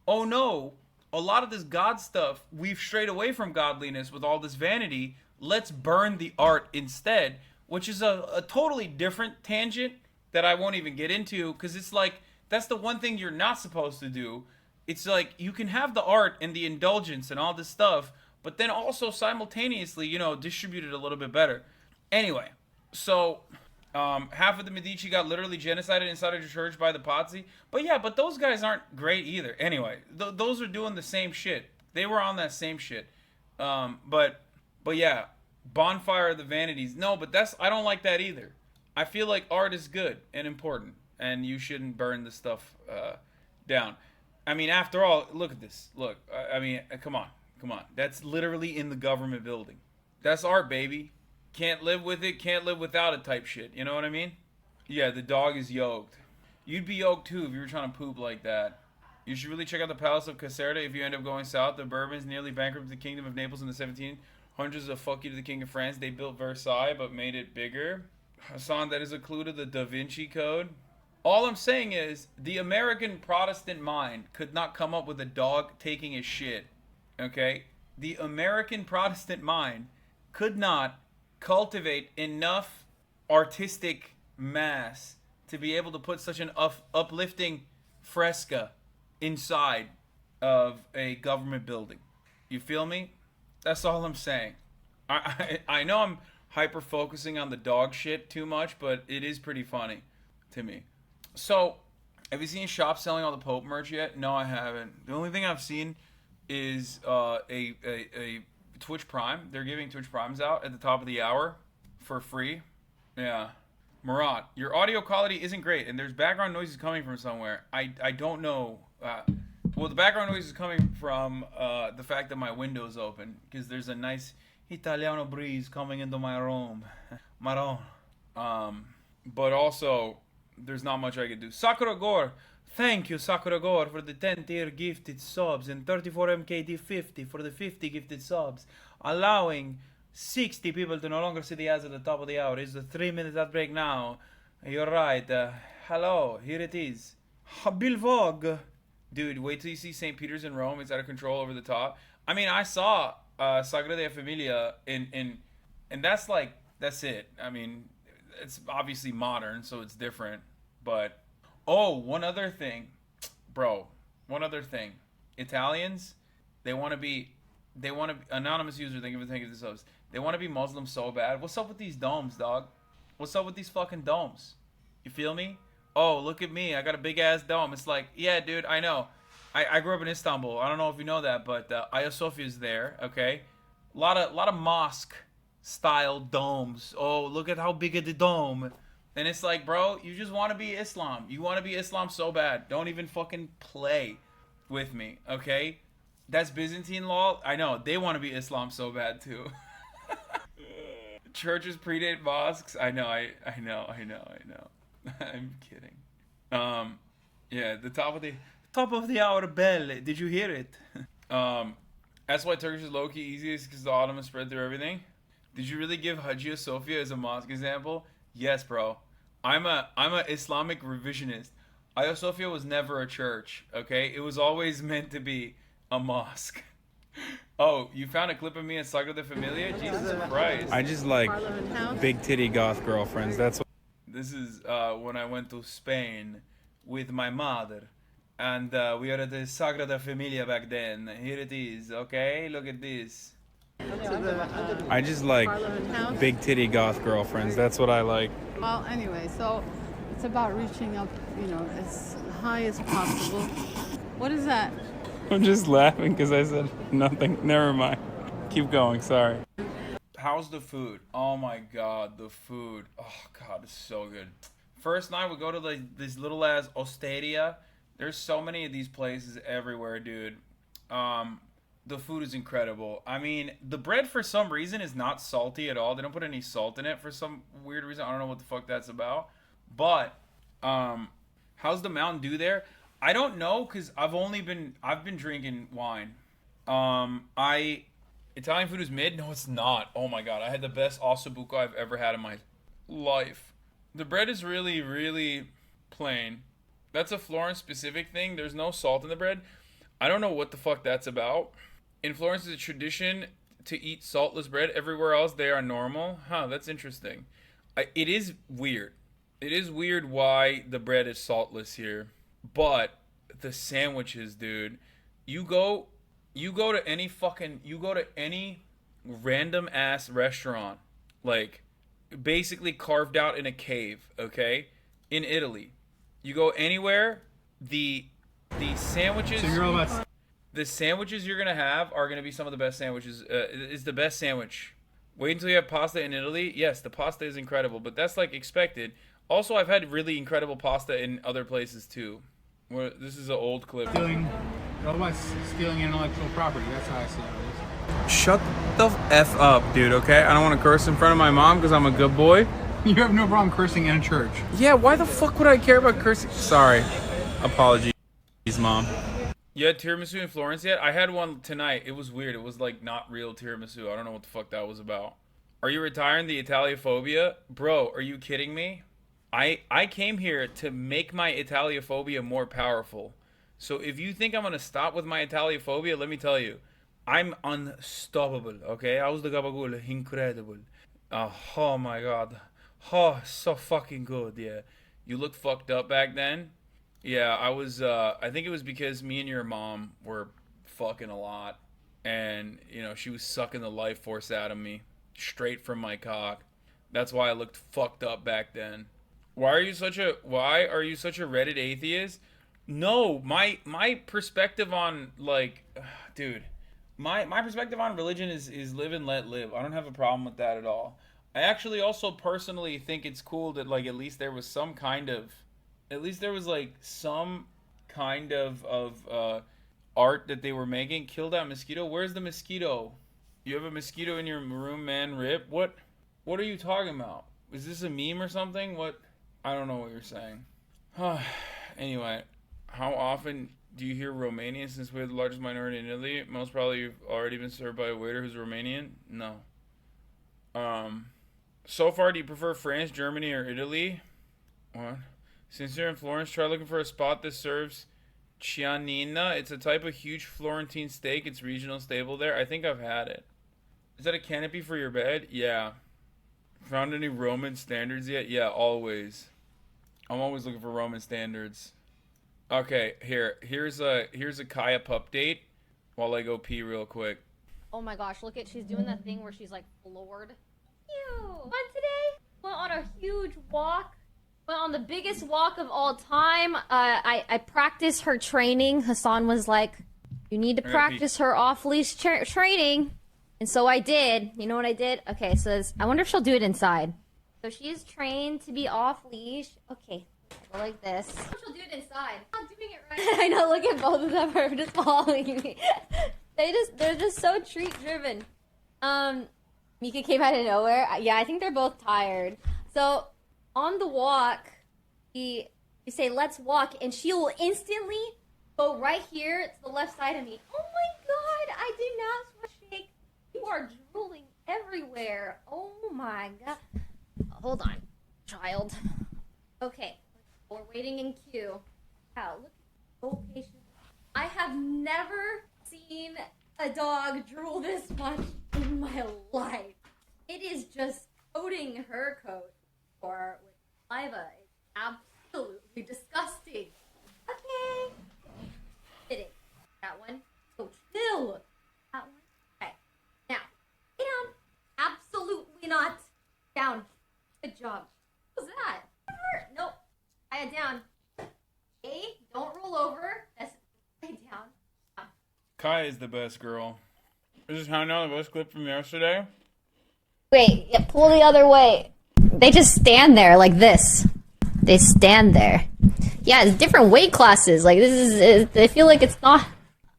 oh no, a lot of this god stuff, we've strayed away from godliness with all this vanity. Let's burn the art instead, which is a totally different tangent that I won't even get into, because it's like, that's the one thing you're not supposed to do. It's like, you can have the art and the indulgence and all this stuff, but then also simultaneously, you know, distribute it a little bit better. Anyway, so half of the Medici got literally genocided inside of the church by the Pazzi. But yeah, but those guys aren't great either. Anyway, those are doing the same shit. They were on that same shit. But yeah, Bonfire of the Vanities. No, but I don't like that either. I feel like art is good and important, and you shouldn't burn the stuff down. I mean, after all, look at this. Look, I mean, come on. That's literally in the government building. That's art, baby. Can't live with it, can't live without it type shit. You know what I mean? Yeah, the dog is yoked. You'd be yoked too if you were trying to poop like that. You should really check out the Palace of Caserta if you end up going south. The Bourbons nearly bankrupted the Kingdom of Naples in the 1700s. A fuck you to the King of France. They built Versailles but made it bigger. Hassan, that is a clue to the Da Vinci Code. All I'm saying is, the American Protestant mind could not come up with a dog taking a shit. Okay? The American Protestant mind could not cultivate enough artistic mass to be able to put such an uplifting fresca inside of a government building. You feel me? That's all I'm saying. I know I'm hyper focusing on the dog shit too much, but it is pretty funny to me. So, have you seen shops selling all the Pope merch yet? No, I haven't. The only thing I've seen is a Twitch Prime. They're giving Twitch Primes out at the top of the hour for free. Yeah. Murat, your audio quality isn't great, and there's background noises coming from somewhere. I don't know. Well, the background noise is coming from the fact that my window's open, because there's a nice Italiano breeze coming into my room. But also, there's not much I can do. Sakura Gore, thank you, Sakura Gore, for the 10-tier gifted subs, and 34MKD50 for the 50 gifted subs, allowing 60 people to no longer see the ads at the top of the hour. It's the 3-minute ad break now. You're right. Hello, here it is. Bill Vogue. Dude, wait till you see St. Peter's in Rome. It's out of control over the top. I mean, I saw Sagrada Familia in And that's it. I mean, it's obviously modern, so it's different. But oh, one other thing, bro. One other thing. Italians, they want to be, anonymous user. Thank you for thinking this up. They want to be Muslim so bad. What's up with these domes, dog? What's up with these fucking domes? You feel me? Oh, look at me. I got a big ass dome. It's like, yeah, dude, I know. I grew up in Istanbul. I don't know if you know that, but Ayasofya is there. Okay, a lot of mosque style domes. Oh, look at how big of the dome. And it's like, bro, you just want to be Islam. You want to be Islam so bad. Don't even fucking play with me, okay? That's Byzantine law. I know. They want to be Islam so bad, too. Churches predate mosques. I know. I'm kidding. Yeah, the top of the hour bell. Did you hear it? That's why Turkish is low-key easiest because the Ottomans spread through everything. Did you really give Hagia Sophia as a mosque example? Yes, bro. I'm a Islamic revisionist. Hagia Sophia was never a church, okay? It was always meant to be a mosque. Oh, you found a clip of me at Sagrada Familia? Jesus Christ. I just like big titty goth girlfriends. That's what. This is when I went to Spain with my mother. And we were at the Sagrada Familia back then. Here it is, okay? Look at this. I just like big titty goth girlfriends. That's what I like. Well, anyway, so it's about reaching up, as high as possible. What is that? I'm just laughing because I said nothing. Never mind. Keep going. Sorry. How's the food? Oh my god, the food. Oh god, it's so good. First night we go to this little ass Osteria. There's so many of these places everywhere, dude. The food is incredible. I mean, the bread for some reason is not salty at all. They don't put any salt in it for some weird reason. I don't know what the fuck that's about. But how's the Mountain Dew there? I don't know because I've been drinking wine. Italian food is mid? No, it's not. Oh my god, I had the best ossobuco I've ever had in my life. The bread is really, really plain. That's a Florence specific thing. There's no salt in the bread. I don't know what the fuck that's about. In Florence, it's a tradition to eat saltless bread. Everywhere else, they are normal. Huh, that's interesting. It is weird. It is weird why the bread is saltless here. But the sandwiches, dude. You go to any random ass restaurant, like basically carved out in a cave, okay? In Italy. You go anywhere, the sandwiches. So you're all about. The sandwiches you're gonna have are gonna be some of the best sandwiches. It's the best sandwich. Wait until you have pasta in Italy. Yes, the pasta is incredible, but that's like expected. Also, I've had really incredible pasta in other places too. This is an old clip. Stealing intellectual property. That's how I see it. Shut the F up, dude, okay? I don't want to curse in front of my mom because I'm a good boy. You have no problem cursing in a church. Yeah, why the fuck would I care about cursing? Sorry. Apologies, mom. You had tiramisu in Florence yet? I had one tonight. It was weird. It was like not real tiramisu. I don't know what the fuck that was about. Are you retiring the Italiophobia? Bro, are you kidding me? I came here to make my Italiophobia more powerful. So if you think I'm going to stop with my Italiophobia, let me tell you, I'm unstoppable, okay? I was the gabagool, incredible. Oh my god. Oh, so fucking good, yeah. You look fucked up back then? Yeah, I was, I think it was because me and your mom were fucking a lot. And, she was sucking the life force out of me. Straight from my cock. That's why I looked fucked up back then. Why are you such a Reddit atheist? No, my perspective on, dude, my perspective on religion is live and let live. I don't have a problem with that at all. I actually also personally think it's cool that, at least there was some kind of art that they were making. Kill that mosquito. Where's the mosquito? You have a mosquito in your room, man, Rip? What are you talking about? Is this a meme or something? What? I don't know what you're saying. Anyway, how often do you hear Romanian since we're the largest minority in Italy? Most probably you've already been served by a waiter who's Romanian? No. So far, do you prefer France, Germany, or Italy? What? Since you're in Florence, try looking for a spot that serves Cianina. It's a type of huge Florentine steak. It's regional stable there. I think I've had it. Is that a canopy for your bed? Yeah. Found any Roman standards yet? Yeah, always. I'm always looking for Roman standards. Okay, here's a Kaya pup date while I go pee real quick. Oh my gosh, look at, she's doing that thing where she's like floored. Ew. Fun today? Went on a huge walk. Went on the biggest walk of all time. I practiced her training. Hasan was like, you need to practice her off-leash training. And so I did. You know what I did? Okay, so I wonder if she'll do it inside. So she is trained to be off-leash. Okay, go like this. She'll do it inside. I'm not doing it right. I know, look at both of them are just following me. They're just so treat-driven. Mika came out of nowhere. Yeah, I think they're both tired. So, on the walk, you say, let's walk, and she will instantly go right here to the left side of me. Oh my god, I did not shake. You are drooling everywhere. Oh my god. Hold on, child. Okay, we're waiting in queue. Wow, look, so patient. I have never seen a dog drool this much in my life. It is just coating her coat or with saliva. It's absolutely disgusting. Okay. Fitting. That one. So chill. That one. Okay. Now, lay down. Absolutely not. Down. Good job. What was that? Nope. Lie down. Okay. Don't roll over. That's lay down. Kaya is the best girl. This is how now the best clip from yesterday. Wait, yeah, pull the other way. They just stand there like this. They stand there. Yeah, it's different weight classes. Like, this is, I feel like it's not.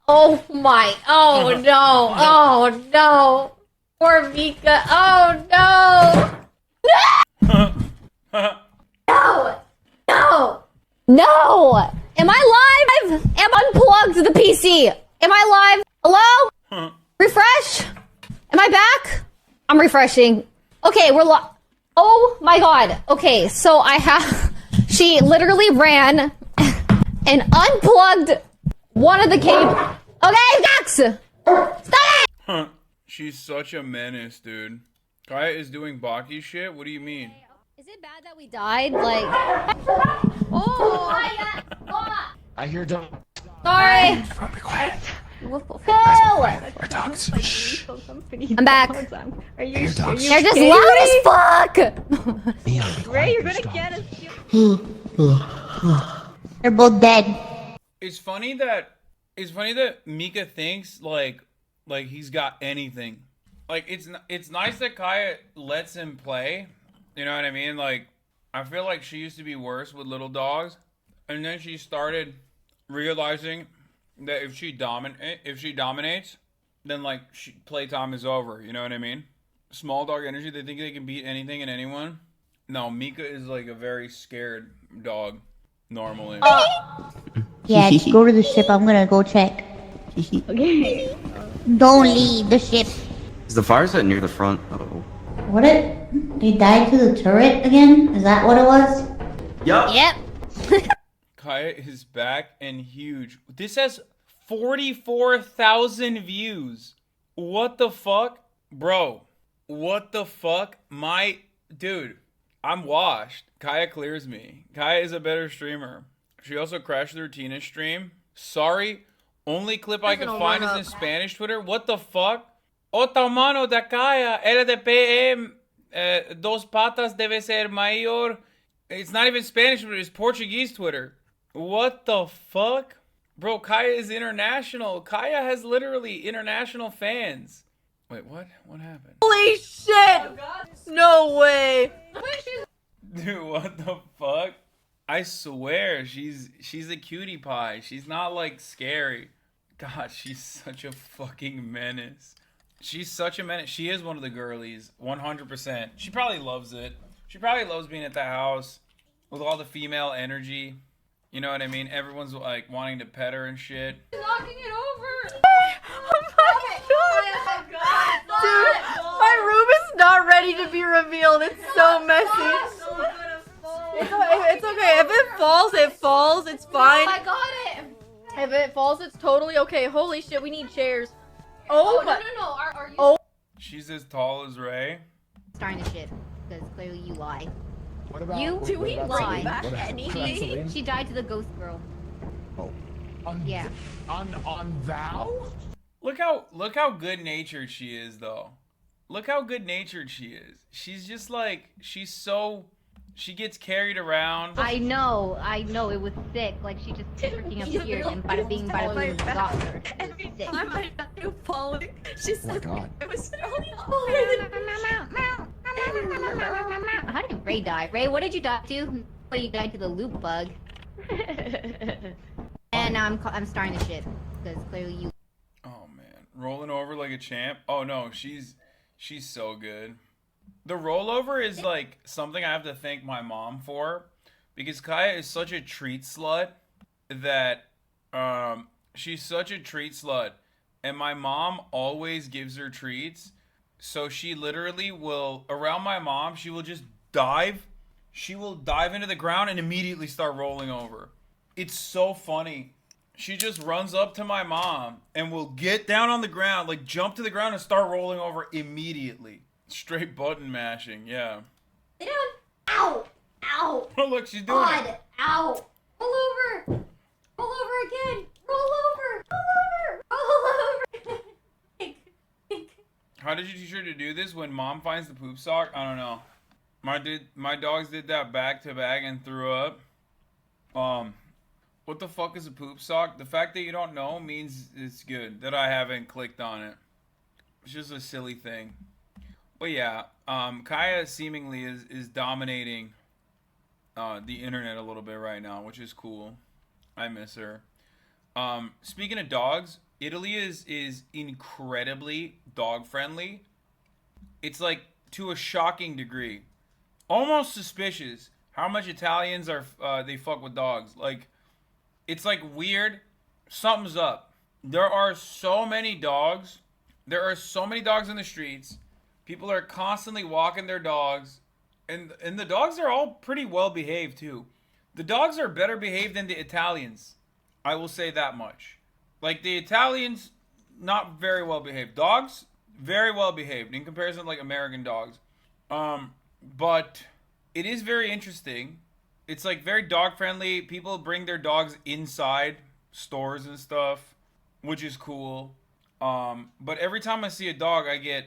Oh my, oh no, oh no. Poor Mika, oh no. No, no, no. Am I live? Am unplugged the PC? Am I live? Hello? Refresh? Am I back? I'm refreshing. Okay, we're oh my god. Okay, so I have... She literally ran and unplugged one of the cables. Okay, Dax! Stop it! She's such a menace, dude. Kaya is doing Baki shit? What do you mean? Is it bad that we died? Like... Oh! I hear dogs. Sorry! Be quiet. Phil! We're dogs. Shh. I'm back. Are you dogs? They're just loud as fuck! Ray, you're gonna get us. They're both dead. It's funny that Mika thinks like he's got anything. Like it's nice that Kaya lets him play. You know what I mean? Like I feel like she used to be worse with little dogs, and then she started realizing that if she dominates, then like playtime is over. You know what I mean? Small dog energy. They think they can beat anything and anyone. No, Mika is like a very scared dog normally. Yeah, just go to the ship. I'm gonna go check. Okay. Don't leave the ship. Is the fire set near the front? Uh-oh. What they died to the turret again? Is that what it was? Yep. Kaya is back and huge. This has 44,000 views. What the fuck? Bro, what the fuck? Dude, I'm washed. Kaya clears me. Kaya is a better streamer. She also crashed the Rutina stream. Sorry, only clip I can find is in Spanish Twitter. What the fuck? Otra mano de Kaya, LDP, dos patas debe ser mayor. It's not even Spanish Twitter, it's Portuguese Twitter. What the fuck? Bro, Kaya is international. Kaya has literally international fans. Wait, what? What happened? Holy shit! No way! Dude, what the fuck? I swear, she's a cutie pie. She's not like scary. God, she's such a fucking menace. She's such a menace. She is one of the girlies, 100%. She probably loves it. She probably loves being at the house with all the female energy. You know what I mean? Everyone's like wanting to pet her and shit. Knocking it over! Oh my god! Dude, my room is not ready to be revealed. It's so messy. It's okay. If it falls, it falls. It's fine. I got it! If it falls, it's totally okay. Holy shit, we need chairs. Oh my... No. Are you... Oh. She's as tall as Ray. Starting the shit because clearly you lie. What about You what do we about lie? Celine? What about Celine? She died to the ghost girl. Oh. Yeah. On thou? Look how good natured she is though. Look how good natured she is. She's just like she gets carried around. I know, it was sick. Like she just freaking appeared and bada bing, bada boom, got her. Every time I do falling, she's Oh my god. it was How did Ray die? Ray, what did you die to? Oh, you died to the loop bug. And now I'm starting the shit because clearly you. Oh man, rolling over like a champ. Oh no, she's so good. The rollover is like something I have to thank my mom for because Kaya is such a treat slut that she's such a treat slut and my mom always gives her treats. So she literally will around my mom, she will just dive. She will dive into the ground and immediately start rolling over. It's so funny. She just runs up to my mom and will get down on the ground, like jump to the ground and start rolling over immediately. Straight button mashing, yeah. Sit down. Ow! Ow! Oh, look, she's doing God! it. Ow! Roll over! Roll over again! Roll over! Roll over! Roll over! How did you teach her to do this when mom finds the poop sock? I don't know. My dogs did that back to back and threw up. What the fuck is a poop sock? The fact that you don't know means it's good that I haven't clicked on it. It's just a silly thing. But yeah, Kaya seemingly is dominating the internet a little bit right now, which is cool. I miss her. Speaking of dogs, Italy is incredibly dog friendly. It's like to a shocking degree. Almost suspicious how much Italians are they fuck with dogs. Like it's like weird. Something's up. There are so many dogs. There are so many dogs in the streets. People are constantly walking their dogs. And the dogs are all pretty well behaved too. The dogs are better behaved than the Italians. I will say that much. Like the Italians, not very well behaved. Dogs, very well behaved in comparison to like American dogs. But it is very interesting. It's like very dog friendly. People bring their dogs inside stores and stuff, which is cool. But every time I see a dog, I get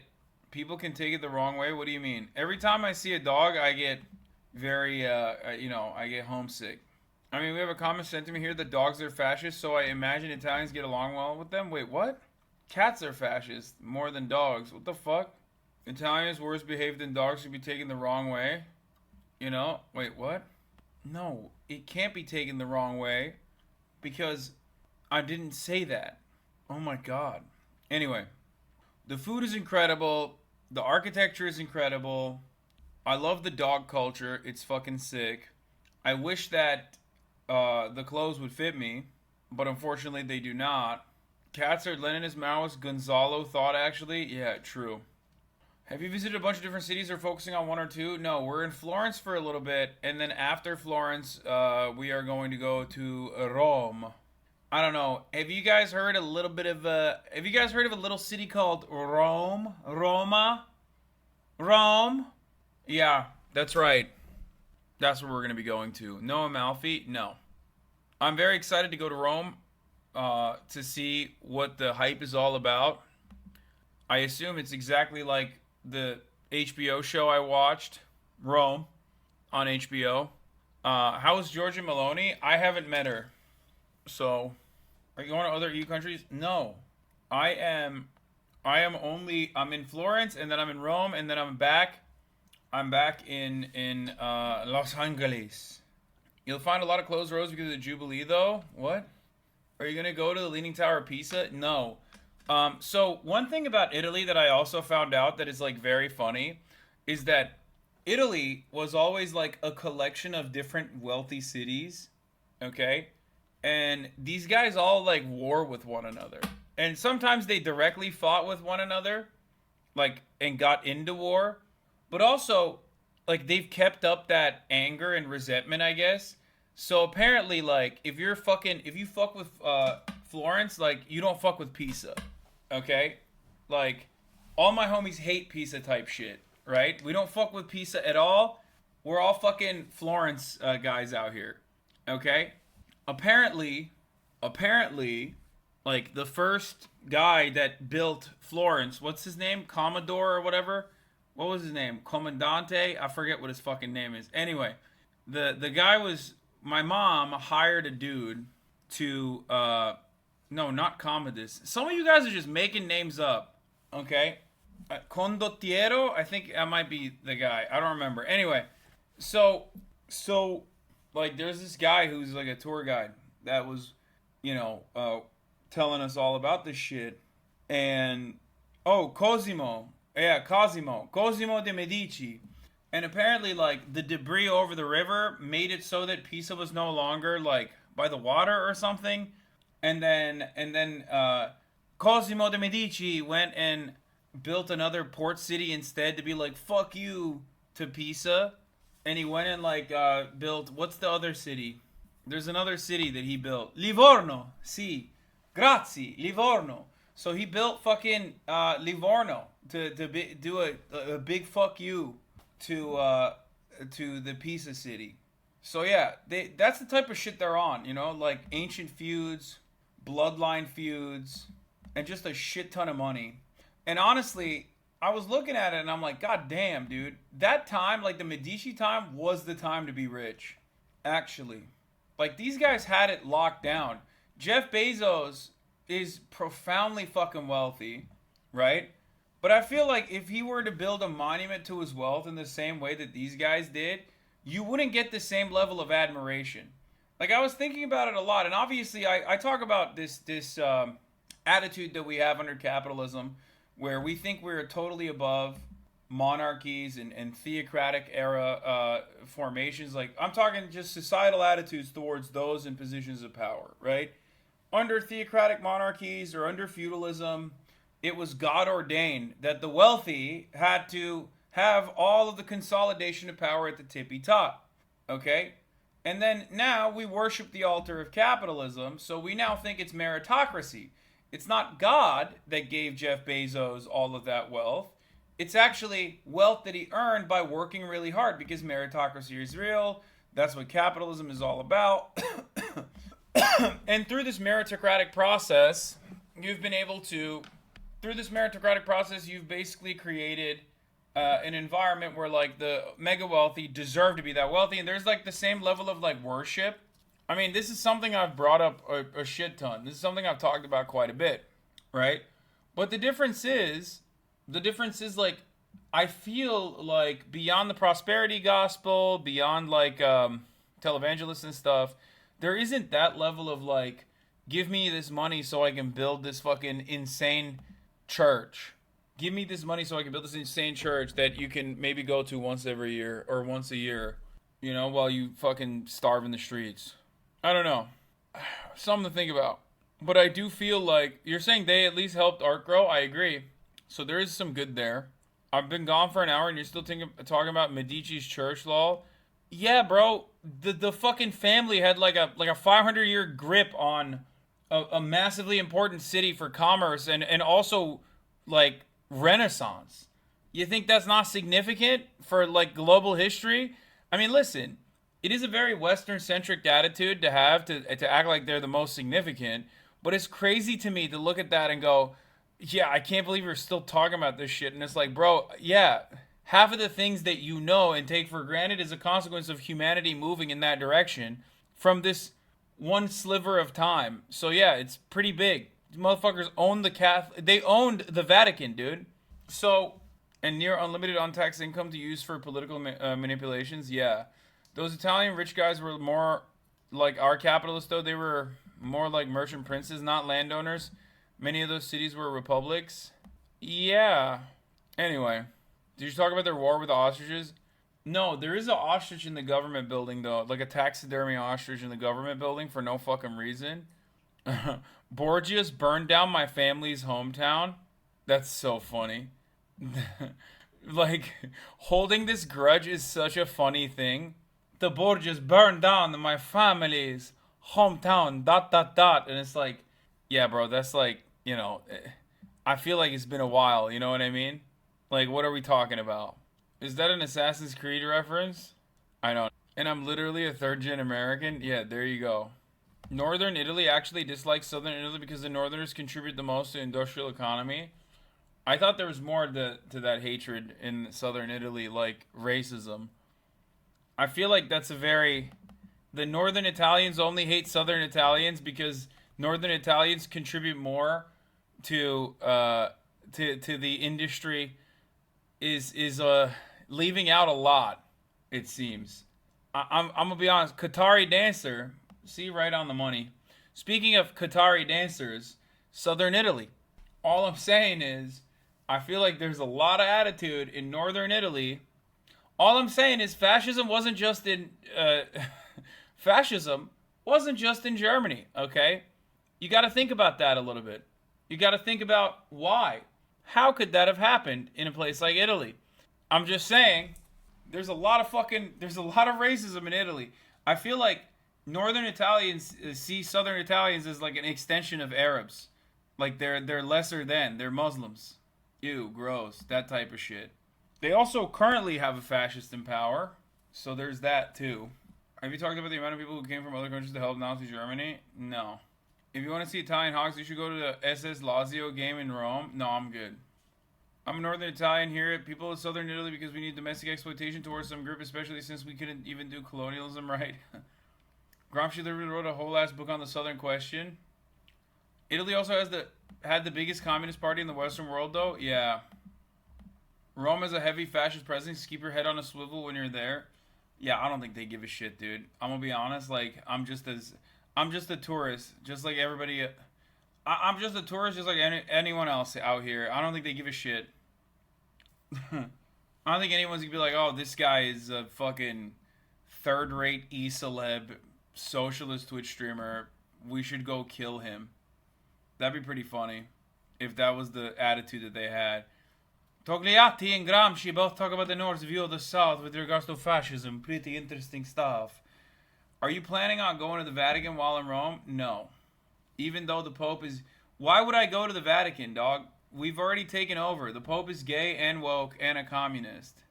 people can take it the wrong way. What do you mean? Every time I see a dog, I get very I get homesick. I mean, we have a common sentiment here that dogs are fascist, so I imagine Italians get along well with them. Wait, what? Cats are fascist more than dogs. What the fuck? Italians worse behaved than dogs should be taken the wrong way. You know? Wait, what? No, it can't be taken the wrong way because I didn't say that. Oh my god. Anyway, the food is incredible. The architecture is incredible. I love the dog culture. It's fucking sick. I wish that the clothes would fit me, but unfortunately they do not. Cats are Lenin's Maoist, Gonzalo thought actually. Yeah, true. Have you visited a bunch of different cities or focusing on one or two? No, we're in Florence for a little bit, and then after Florence, we are going to go to Rome. I don't know. Have you guys heard a little bit of have you guys heard of a little city called Rome? Roma? Rome? Yeah, that's right. That's where we're going to be going to. No Amalfi? No. I'm very excited to go to Rome to see what the hype is all about. I assume it's exactly like the HBO show I watched, Rome, on HBO. How is Georgia Maloney? I haven't met her. So, are you going to other EU countries? No. I'm in Florence, and then I'm in Rome, and then I'm back in Los Angeles. You'll find a lot of closed roads because of the Jubilee, though. What? Are you going to go to the Leaning Tower of Pisa? No. So one thing about Italy that I also found out that is like very funny is that Italy was always like a collection of different wealthy cities, okay? And these guys all like war with one another. And sometimes they directly fought with one another, like, and got into war. But also, like, they've kept up that anger and resentment, I guess. So apparently, like, if you fuck with Florence, like, you don't fuck with Pisa. Okay? Like, all my homies hate Pisa type shit, right? We don't fuck with Pisa at all. We're all fucking Florence guys out here, okay? Apparently, like the first guy that built Florence, what's his name? Commodore or whatever? What was his name? Comandante? I forget what his fucking name is. Anyway, the guy was, my mom hired a dude to, no, not Commodus. Some of you guys are just making names up, okay? Condottiero? I think that might be the guy. I don't remember. Anyway, so, like, there's this guy who's like a tour guide that was, you know, telling us all about this shit. And, oh, Cosimo de Medici. And apparently, like, the debris over the river made it so that Pisa was no longer, like, by the water or something. And then Cosimo de Medici went and built another port city instead to be like, fuck you to Pisa. And he went and, like, built, what's the other city? There's another city that he built. Livorno. Si. Grazie. Livorno. So he built fucking Livorno to do a big fuck you to the Pisa city. So yeah, that's the type of shit they're on, you know, like ancient feuds, bloodline feuds, and just a shit ton of money. And honestly, I was looking at it and I'm like, God damn, dude, that time, like the Medici time, was the time to be rich. Actually, like these guys had it locked down. Jeff Bezos is profoundly fucking wealthy, right? But I feel like if he were to build a monument to his wealth in the same way that these guys did, you wouldn't get the same level of admiration. Like, I was thinking about it a lot, and obviously I talk about this attitude that we have under capitalism, where we think we're totally above monarchies and theocratic era formations. Like, I'm talking just societal attitudes towards those in positions of power, right? Under theocratic monarchies or under feudalism, it was God ordained that the wealthy had to have all of the consolidation of power at the tippy top. Okay? And then now we worship the altar of capitalism, so we now think it's meritocracy. It's not God that gave Jeff Bezos all of that wealth. It's actually wealth that he earned by working really hard, because meritocracy is real. That's what capitalism is all about. And through this meritocratic process, you've basically created an environment where, like, the mega wealthy deserve to be that wealthy, and there's, like, the same level of, like, worship. I mean, this is something I've brought up a shit ton. This is something I've talked about quite a bit, right? But the difference is, like, I feel like beyond the prosperity gospel, beyond, like, televangelists and stuff, there isn't that level of, like, give me this money so I can build this fucking insane church. Give me this money so I can build this insane church that you can maybe go to once every year or once a year, you know, while you fucking starve in the streets. I don't know. Something to think about. But I do feel like, you're saying they at least helped art grow? I agree. So there is some good there. I've been gone for an hour and you're still talking about Medici's church law? Yeah, bro. The fucking family had like a 500-year grip on a massively important city for commerce and also, like, Renaissance. You think that's not significant for, like, global history? I mean, listen, it is a very Western-centric attitude to have to act like they're the most significant, but it's crazy to me to look at that and go, yeah, I can't believe you're still talking about this shit. And it's like, bro, yeah, half of the things that you know and take for granted is a consequence of humanity moving in that direction from this one sliver of time. So yeah, it's pretty big. These motherfuckers own they owned the Vatican, dude. So, and near unlimited untaxed income to use for political manipulations. Yeah, those Italian rich guys were more like our capitalists, though. They were more like merchant princes, not landowners. Many of those cities were republics. Yeah. Anyway, did you talk about their war with the ostriches? No, there is an ostrich in the government building, though. Like a taxidermy ostrich in the government building for no fucking reason. Borgias burned down my family's hometown. That's so funny. Like, holding this grudge is such a funny thing. The Borgias burned down my family's hometown, ... And it's like, yeah, bro, that's like, you know, I feel like it's been a while, you know what I mean? Like, what are we talking about? Is that an Assassin's Creed reference? I don't. And I'm literally a third-gen American? Yeah, there you go. Northern Italy actually dislikes Southern Italy because the Northerners contribute the most to the industrial economy. I thought there was more to that hatred in Southern Italy, like racism. I feel like that's a very... The Northern Italians only hate Southern Italians because Northern Italians contribute more to the industry. Is leaving out a lot, it seems. I'm gonna be honest. Qatari dancer, see, right on the money. Speaking of Qatari dancers, Southern Italy. All I'm saying is, I feel like there's a lot of attitude in Northern Italy. All I'm saying is, fascism wasn't just in Germany. Okay, you got to think about that a little bit. You got to think about why. How could that have happened in a place like Italy? I'm just saying, there's a lot of racism in Italy. I feel like Northern Italians see Southern Italians as like an extension of Arabs. Like they're lesser than. They're Muslims. Ew, gross. That type of shit. They also currently have a fascist in power. So there's that too. Have you talked about the amount of people who came from other countries to help Nazi Germany? No. If you want to see Italian Hawks, you should go to the SS Lazio game in Rome. No, I'm good. I'm a Northern Italian here. People of Southern Italy because we need domestic exploitation towards some group, especially since we couldn't even do colonialism right. Gramsci literally wrote a whole ass book on the Southern question. Italy also had the biggest communist party in the Western world, though. Yeah. Rome has a heavy fascist presence. Keep your head on a swivel when you're there. Yeah, I don't think they give a shit, dude. I'm gonna be honest. Like, I'm just a tourist, just like everybody. I'm just a tourist, just like anyone else out here. I don't think they give a shit. I don't think anyone's gonna be like, oh, this guy is a fucking third-rate e-celeb, socialist Twitch streamer. We should go kill him. That'd be pretty funny if that was the attitude that they had. Togliatti and Gramsci both talk about the North's view of the South with regards to fascism. Pretty interesting stuff. Are you planning on going to the Vatican while in Rome? No. Even though the Pope is... Why would I go to the Vatican, dog? We've already taken over. The Pope is gay and woke and a communist.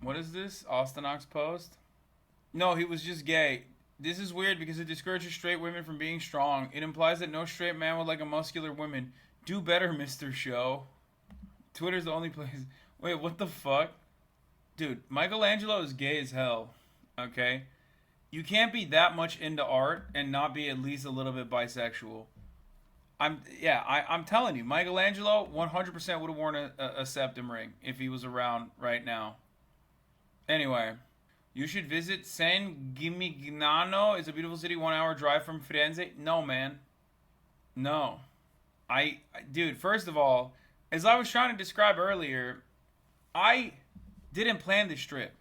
What is this? Austinox post? No, he was just gay. This is weird because it discourages straight women from being strong. It implies that no straight man would like a muscular woman. Do better, Mr. Show. Twitter's the only place... Wait, what the fuck? Dude, Michelangelo is gay as hell. Okay? You can't be that much into art and not be at least a little bit bisexual. I'm telling you, Michelangelo 100% would have worn a septum ring if he was around right now. Anyway, you should visit San Gimignano. It's a beautiful city, 1 hour drive from Firenze. No, man. No. Dude, first of all, as I was trying to describe earlier, I didn't plan this trip.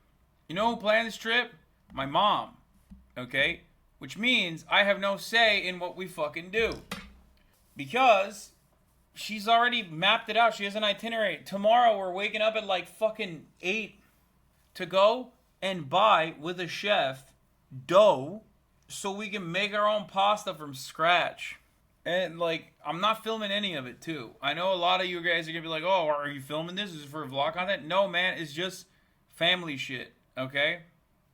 You know who planned this trip? My mom. Okay? Which means I have no say in what we fucking do. Because she's already mapped it out. She has an itinerary. Tomorrow we're waking up at like fucking 8 to go and buy with a chef dough so we can make our own pasta from scratch. And like, I'm not filming any of it too. I know a lot of you guys are gonna be like, oh, are you filming this? Is it for vlog content? No, man, it's just family shit, okay?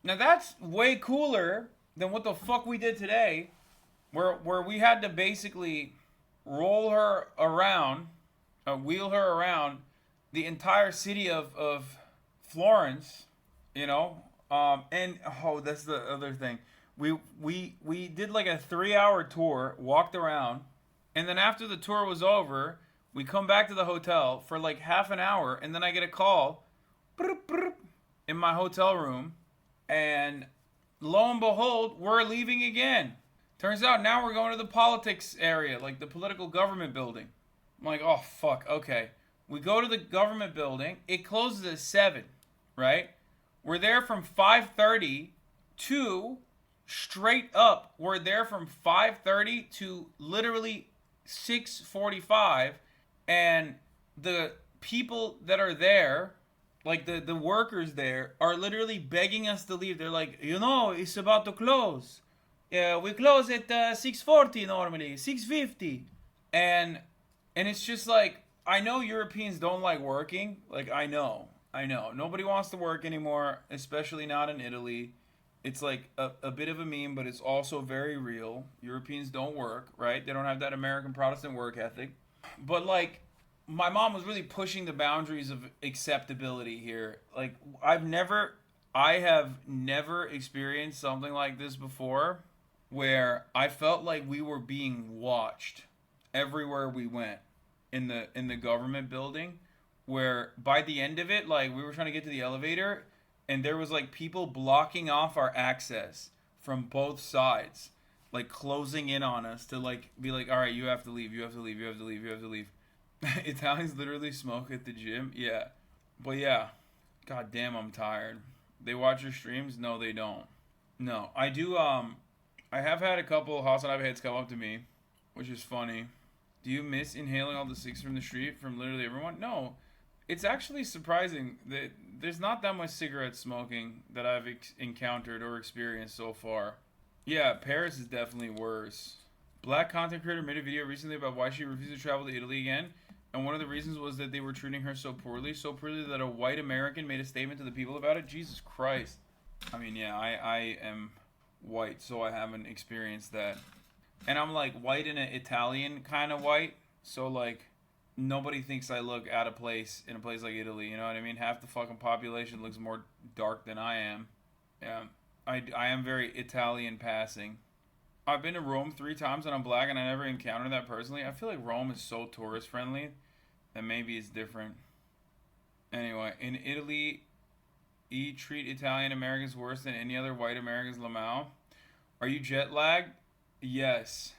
Now that's way cooler than what the fuck we did today, where we had to basically roll her around, wheel her around the entire city of Florence, you know? And, oh, that's the other thing. We did like a 3-hour tour, walked around, and then after the tour was over, we come back to the hotel for like half an hour, and then I get a call in my hotel room, and lo and behold, we're leaving again. Turns out now we're going to the politics area, like the political government building. I'm like, oh, fuck, okay. We go to the government building. It closes at 7, right? We're there from 5:30 to straight up. We're there from 5:30 to literally 6:45. And the people that are there, like the workers there, are literally begging us to leave. They're like, you know, it's about to close. Yeah, we close at 6:40 normally, 6:50. And And it's just like, I know Europeans don't like working. Like, I know. Nobody wants to work anymore, especially not in Italy. It's like a bit of a meme, but it's also very real. Europeans don't work, right? They don't have that American Protestant work ethic. But, like, my mom was really pushing the boundaries of acceptability here. Like, I have never experienced something like this before, where I felt like we were being watched everywhere we went in the government building, where by the end of it, like, we were trying to get to the elevator and there was like people blocking off our access from both sides, like closing in on us to like be like, all right, you have to leave, you have to leave, you have to leave, you have to leave. Italians literally smoke at the gym. Yeah. But yeah, god damn, I'm tired. They watch your streams? No, they don't. No, I do. I have had a couple HasanAbi heads come up to me, which is funny. Do you miss inhaling all the cigs from the street from literally everyone? No. It's actually surprising that there's not that much cigarette smoking that I've encountered or experienced so far. Yeah, Paris is definitely worse. Black content creator made a video recently about why she refused to travel to Italy again, and one of the reasons was that they were treating her so poorly that a white American made a statement to the people about it. Jesus Christ. I mean, yeah, I am white, so I haven't experienced that. And I'm like white in an Italian kind of white, so like nobody thinks I look out of place in a place like Italy, you know what I mean? Half the fucking population looks more dark than I am. Yeah, I am very Italian passing. I've been to Rome 3 times and I'm black and I never encountered that personally. I feel like Rome is so tourist friendly that maybe it's different. Anyway, in Italy, treat Italian Americans worse than any other white Americans. Lamau. Are you jet lagged? Yes.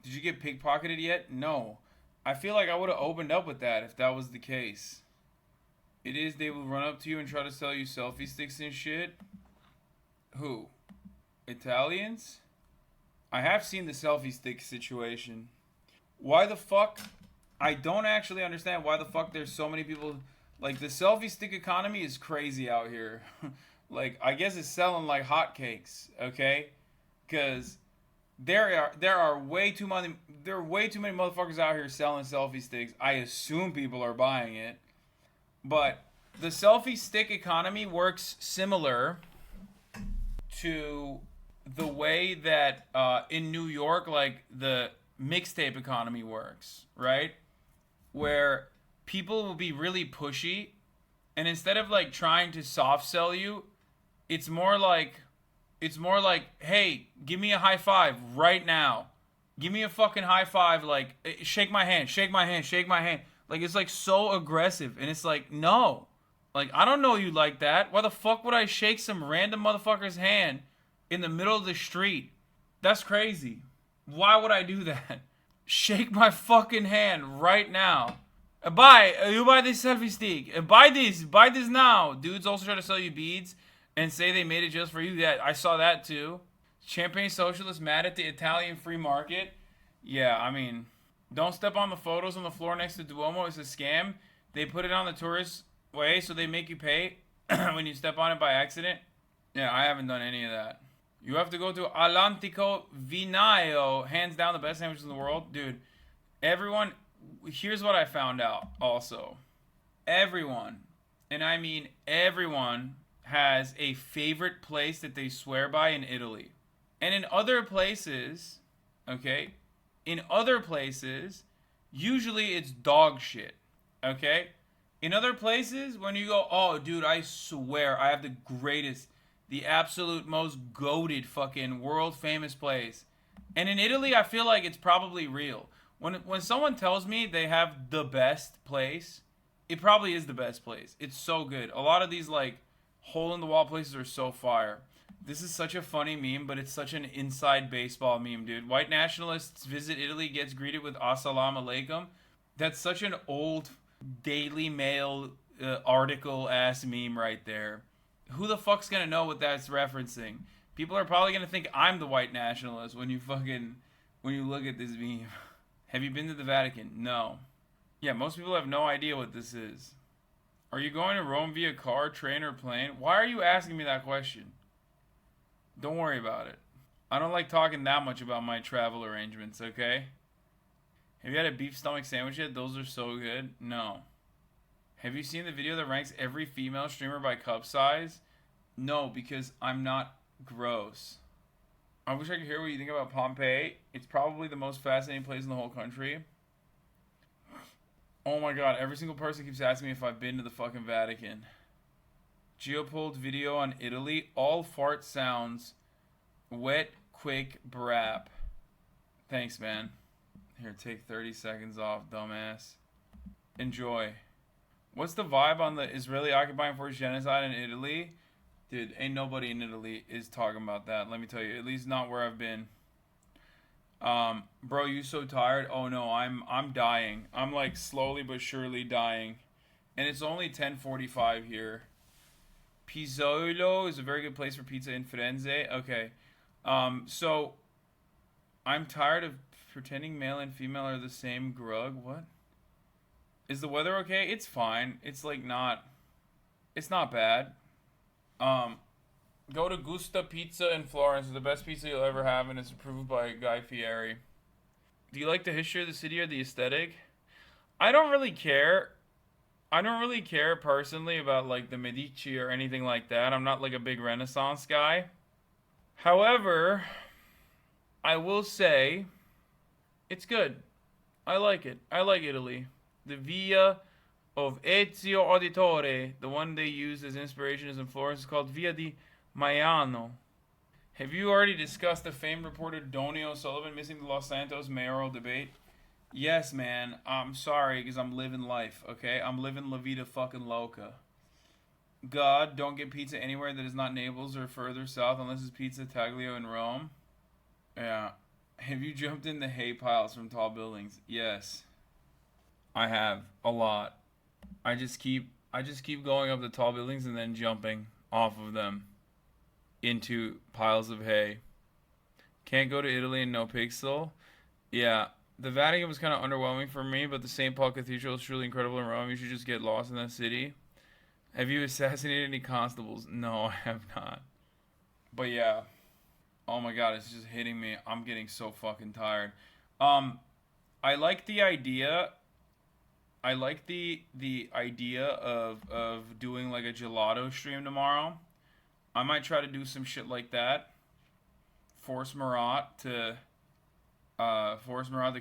Did you get pickpocketed yet? No. I feel like I would have opened up with that if that was the case. It is, they will run up to you and try to sell you selfie sticks and shit. Who? Italians? I have seen the selfie stick situation. Why the fuck? I don't actually understand why the fuck there's so many people. Like, the selfie stick economy is crazy out here. Like, I guess it's selling like hotcakes, okay? Because there are way too many motherfuckers out here selling selfie sticks. I assume people are buying it. But the selfie stick economy works similar to the way that in New York, like, the mixtape economy works, right? Where people will be really pushy, and instead of like trying to soft sell you, it's more like, hey, give me a high five right now. Give me a fucking high five, like, shake my hand, shake my hand, shake my hand. Like, it's like so aggressive, and it's like, no. Like, I don't know you like that. Why the fuck would I shake some random motherfucker's hand in the middle of the street? That's crazy. Why would I do that? Shake my fucking hand right now. You buy this selfie stick. Buy this now. Dudes also try to sell you beads and say they made it just for you. Yeah, I saw that too. Champagne socialists mad at the Italian free market. Yeah, I mean, don't step on the photos on the floor next to Duomo. It's a scam. They put it on the tourist way so they make you pay when you step on it by accident. Yeah, I haven't done any of that. You have to go to Atlantico Vinaio. Hands down the best sandwiches in the world. Dude, everyone, here's what I found out also. Everyone, and I mean everyone, has a favorite place that they swear by in Italy. And in other places, okay, usually it's dog shit, okay? In other places, when you go, oh, dude, I swear I have the greatest, the absolute most goated fucking world famous place. And in Italy, I feel like it's probably real. When someone tells me they have the best place, it probably is the best place. It's so good. A lot of these like hole in the wall places are so fire. This is such a funny meme, but it's such an inside baseball meme, dude. White nationalists visit Italy, gets greeted with Assalamu alaikum. That's such an old Daily Mail article ass meme right there. Who the fuck's gonna know what that's referencing? People are probably gonna think I'm the white nationalist when you look at this meme. Have you been to the Vatican? No. Yeah, most people have no idea what this is. Are you going to Rome via car, train, or plane? Why are you asking me that question? Don't worry about it. I don't like talking that much about my travel arrangements, okay? Have you had a beef stomach sandwich yet? Those are so good. No. Have you seen the video that ranks every female streamer by cup size? No, because I'm not gross. I wish I could hear what you think about Pompeii. It's probably the most fascinating place in the whole country. Oh my god, every single person keeps asking me if I've been to the fucking Vatican. Geopold video on Italy. All fart sounds. Wet, quick, brap. Thanks, man. Here, take 30 seconds off, dumbass. Enjoy. What's the vibe on the Israeli occupying force genocide in Italy? Dude, ain't nobody in Italy is talking about that. Let me tell you, at least not where I've been. Bro, you so tired? Oh no, I'm dying. I'm like slowly but surely dying. And it's only 10:45 here. Pizzolo is a very good place for pizza in Firenze. Okay. So I'm tired of pretending male and female are the same grug. What? Is the weather okay? It's fine. It's like not. It's not bad. Go to Gusta Pizza in Florence. It's the best pizza you'll ever have, and it's approved by Guy Fieri. Do you like the history of the city or the aesthetic? I don't really care. I don't really care personally about like the Medici or anything like that. I'm not like a big Renaissance guy. However, I will say it's good. I like it. I like Italy. The Via of Ezio Auditore, the one they use as inspiration is in Florence, is called Via di Maiano. Have you already discussed the famed reporter Donny O'Sullivan missing the Los Santos mayoral debate? Yes, man. I'm sorry because I'm living life, okay? I'm living La Vida fucking Loca. God, don't get pizza anywhere that is not Naples or further south unless it's Pizza Taglio in Rome. Yeah. Have you jumped in the hay piles from tall buildings? Yes. I have. A lot. I just keep going up the tall buildings and then jumping off of them into piles of hay. Can't go to Italy and no pixel. Yeah. The Vatican was kind of underwhelming for me, but the St. Paul Cathedral is truly incredible in Rome. You should just get lost in that city. Have you assassinated any constables? No, I have not. But yeah. Oh my god, it's just hitting me. I'm getting so fucking tired. I like the idea. I like the idea of doing like a gelato stream tomorrow. I might try to do some shit like that. Force Marat to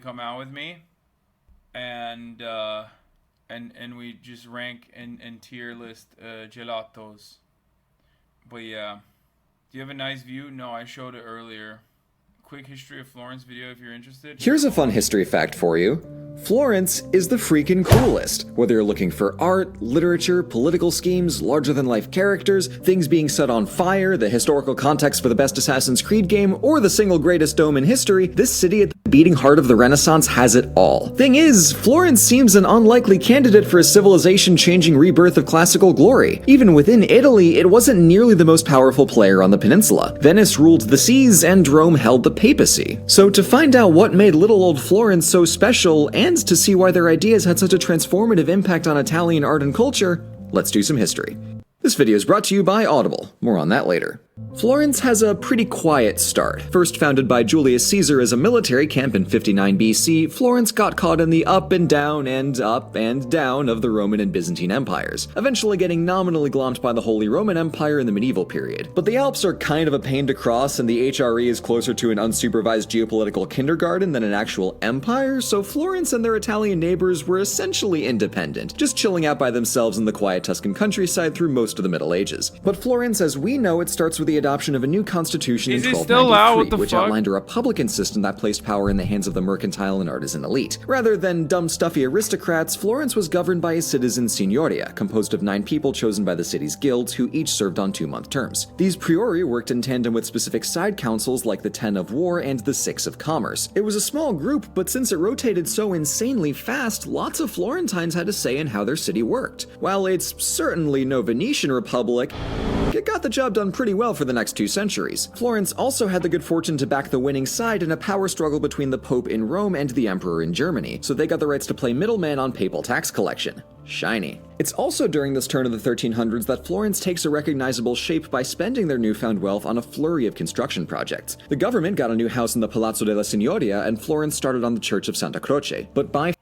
come out with me, and we just rank and tier list gelatos. But yeah, do you have a nice view? No, I showed it earlier. Quick history of Florence video if you're interested. Here's a fun history fact for you. Florence is the freaking coolest. Whether you're looking for art, literature, political schemes, larger-than-life characters, things being set on fire, the historical context for the best Assassin's Creed game, or the single greatest dome in history, this city at the beating heart of the Renaissance has it all. Thing is, Florence seems an unlikely candidate for a civilization-changing rebirth of classical glory. Even within Italy, it wasn't nearly the most powerful player on the peninsula. Venice ruled the seas, and Rome held the papacy. So to find out what made little old Florence so special, and to see why their ideas had such a transformative impact on Italian art and culture, let's do some history. This video is brought to you by Audible. More on that later. Florence has a pretty quiet start. First founded by Julius Caesar as a military camp in 59 BC, Florence got caught in the up and down of the Roman and Byzantine empires, eventually getting nominally glomped by the Holy Roman Empire in the medieval period. But the Alps are kind of a pain to cross, and the HRE is closer to an unsupervised geopolitical kindergarten than an actual empire, so Florence and their Italian neighbors were essentially independent, just chilling out by themselves in the quiet Tuscan countryside through most of the Middle Ages. But Florence, as we know it, starts with the adoption of a new constitution in 1293, which outlined a republican system that placed power in the hands of the mercantile and artisan elite. Rather than dumb, stuffy aristocrats, Florence was governed by a citizen signoria, composed of 9 people chosen by the city's guilds, who each served on 2-month terms. These priori worked in tandem with specific side councils like the 10 of War and the 6 of Commerce. It was a small group, but since it rotated so insanely fast, lots of Florentines had a say in how their city worked. While it's certainly no Venetian republic, it got the job done pretty well for the next 2 centuries. Florence also had the good fortune to back the winning side in a power struggle between the Pope in Rome and the Emperor in Germany, so they got the rights to play middleman on papal tax collection. shiny. It's also during this turn of the 1300s that Florence takes a recognizable shape by spending their newfound wealth on a flurry of construction projects. The government got a new house in the Palazzo della Signoria, and Florence started on the Church of Santa Croce. But by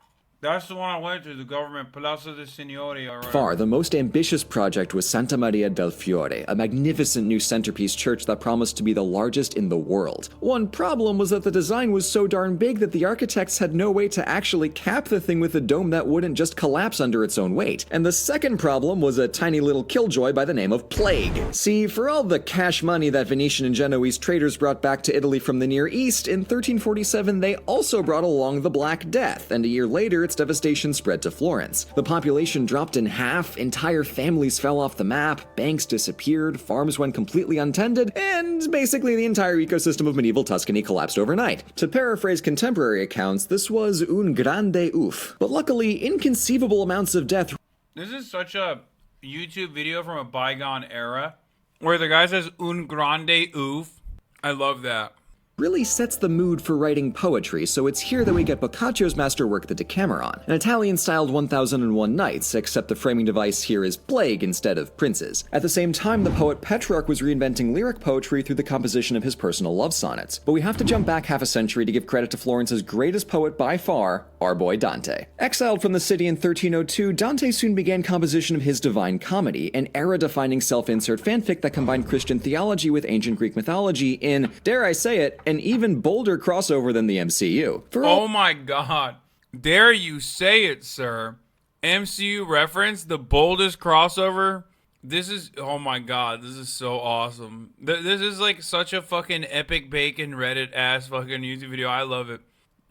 That's the one I went to, the government Palazzo della Signoria. far, the most ambitious project was Santa Maria del Fiore, a magnificent new centerpiece church that promised to be the largest in the world. One problem was that the design was so darn big that the architects had no way to actually cap the thing with a dome that wouldn't just collapse under its own weight. And the second problem was a tiny little killjoy by the name of plague. See, for all the cash money that Venetian and Genoese traders brought back to Italy from the Near East, in 1347 they also brought along the Black Death, and a year later its devastation spread to Florence. The population dropped in half, entire families fell off the map, banks disappeared, farms went completely untended, and basically the entire ecosystem of medieval Tuscany collapsed overnight. To paraphrase contemporary accounts, this was un grande oof. But luckily, inconceivable amounts of death. This is such a YouTube video from a bygone era where the guy says un grande oof. I love that. Really sets the mood for writing poetry, so it's here that we get Boccaccio's masterwork, the Decameron, an Italian-styled 1001 Nights, except the framing device here is plague instead of princes. At the same time, the poet Petrarch was reinventing lyric poetry through the composition of his personal love sonnets. But we have to jump back half a century to give credit to Florence's greatest poet by far, our boy Dante. Exiled from the city in 1302, Dante soon began composition of his Divine Comedy, an era-defining self-insert fanfic that combined Christian theology with ancient Greek mythology in, dare I say it, an even bolder crossover than the MCU. Oh my god. Dare you say it, sir. MCU reference, the boldest crossover. This is, oh my god, this is so awesome. This is like such a fucking epic bacon Reddit ass fucking YouTube video. I love it.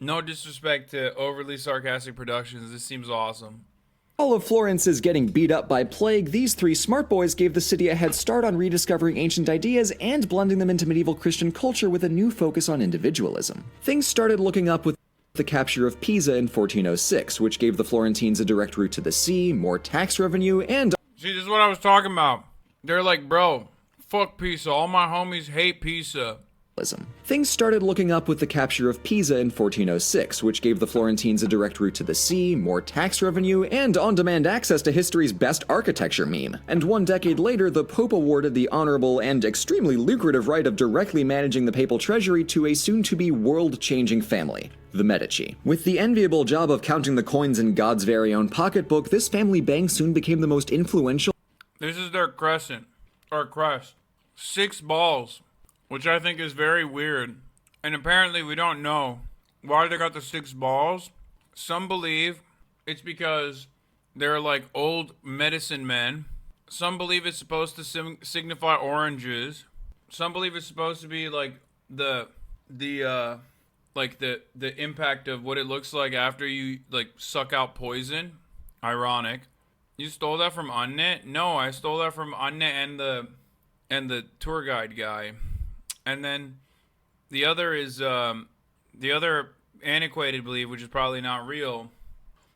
No disrespect to overly sarcastic productions. This seems awesome. All of Florence is getting beat up by plague. These three smart boys gave the city a head start on rediscovering ancient ideas and blending them into medieval Christian culture with a new focus on individualism. Things started looking up with the capture of Pisa in 1406, which gave the Florentines a direct route to the sea, more tax revenue, and... See, this is what I was talking about. They're like, bro, fuck Pisa. All my homies hate Pisa. Things started looking up with the capture of Pisa in 1406, which gave the Florentines a direct route to the sea, more tax revenue, and on-demand access to history's best architecture meme. And 1 decade later, the Pope awarded the honorable and extremely lucrative right of directly managing the papal treasury to a soon-to-be world-changing family, the Medici. With the enviable job of counting the coins in God's very own pocketbook, this family bank soon became the most influential. This is their crescent, or crest. 6 balls. Which I think is very weird. And apparently we don't know why they got the 6 balls. Some believe it's because they're like old medicine men. Some believe it's supposed to signify oranges. Some believe it's supposed to be like the impact of what it looks like after you like suck out poison. Ironic. You stole that from Anne? No, I stole that from Anne and the tour guide guy. And then the other is the other antiquated belief, which is probably not real.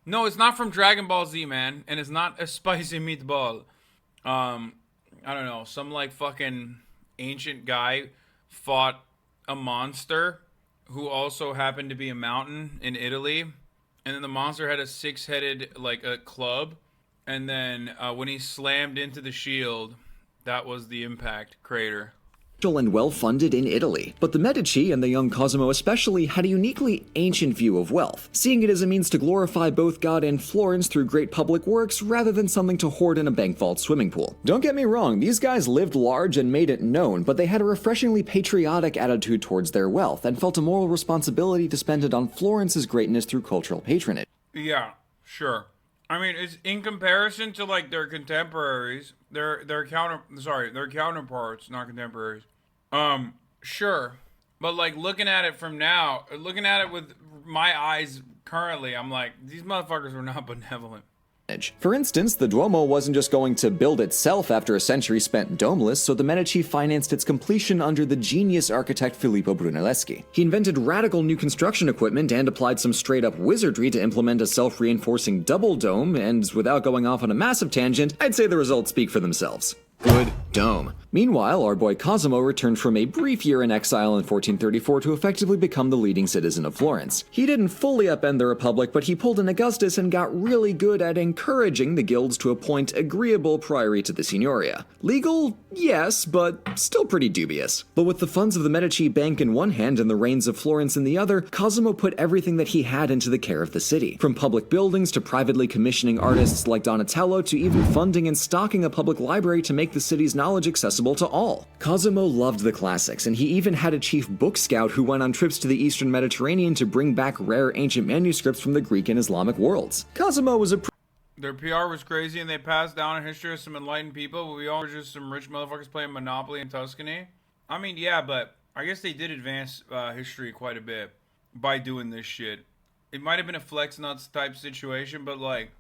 No, it's not from Dragon Ball Z, man, and it's not a spicy meatball. I don't know, some like fucking ancient guy fought a monster who also happened to be a mountain in Italy, and then the monster had a 6-headed like a club, and then when he slammed into the shield, that was the impact crater. And well-funded in Italy. But the Medici, and the young Cosimo especially, had a uniquely ancient view of wealth, seeing it as a means to glorify both God and Florence through great public works rather than something to hoard in a bank vault swimming pool. Don't get me wrong, these guys lived large and made it known, but they had a refreshingly patriotic attitude towards their wealth and felt a moral responsibility to spend it on Florence's greatness through cultural patronage. Yeah, sure. I mean, it's in comparison to like their contemporaries, their counterparts, not contemporaries. Sure. But like looking at it from now, looking at it with my eyes currently, I'm like, these motherfuckers were not benevolent. For instance, the Duomo wasn't just going to build itself after a century spent domeless, so the Medici financed its completion under the genius architect Filippo Brunelleschi. He invented radical new construction equipment and applied some straight-up wizardry to implement a self-reinforcing double dome, and without going off on a massive tangent, I'd say the results speak for themselves. Good dome. Meanwhile, our boy Cosimo returned from a brief year in exile in 1434 to effectively become the leading citizen of Florence. He didn't fully upend the Republic, but he pulled an Augustus and got really good at encouraging the guilds to appoint agreeable priori to the Signoria. Legal? Yes, but still pretty dubious. But with the funds of the Medici Bank in one hand and the reins of Florence in the other, Cosimo put everything that he had into the care of the city. From public buildings to privately commissioning artists like Donatello to even funding and stocking a public library to make the city's knowledge accessible to all. Cosimo loved the classics, and he even had a chief book scout who went on trips to the eastern Mediterranean to bring back rare ancient manuscripts from the Greek and Islamic worlds. Cosimo was a Their PR was crazy, and they passed down a history of some enlightened people, but we all were just some rich motherfuckers playing Monopoly in Tuscany. I mean, yeah, but I guess they did advance history quite a bit by doing this shit. It might have been a flex nuts type situation, but like,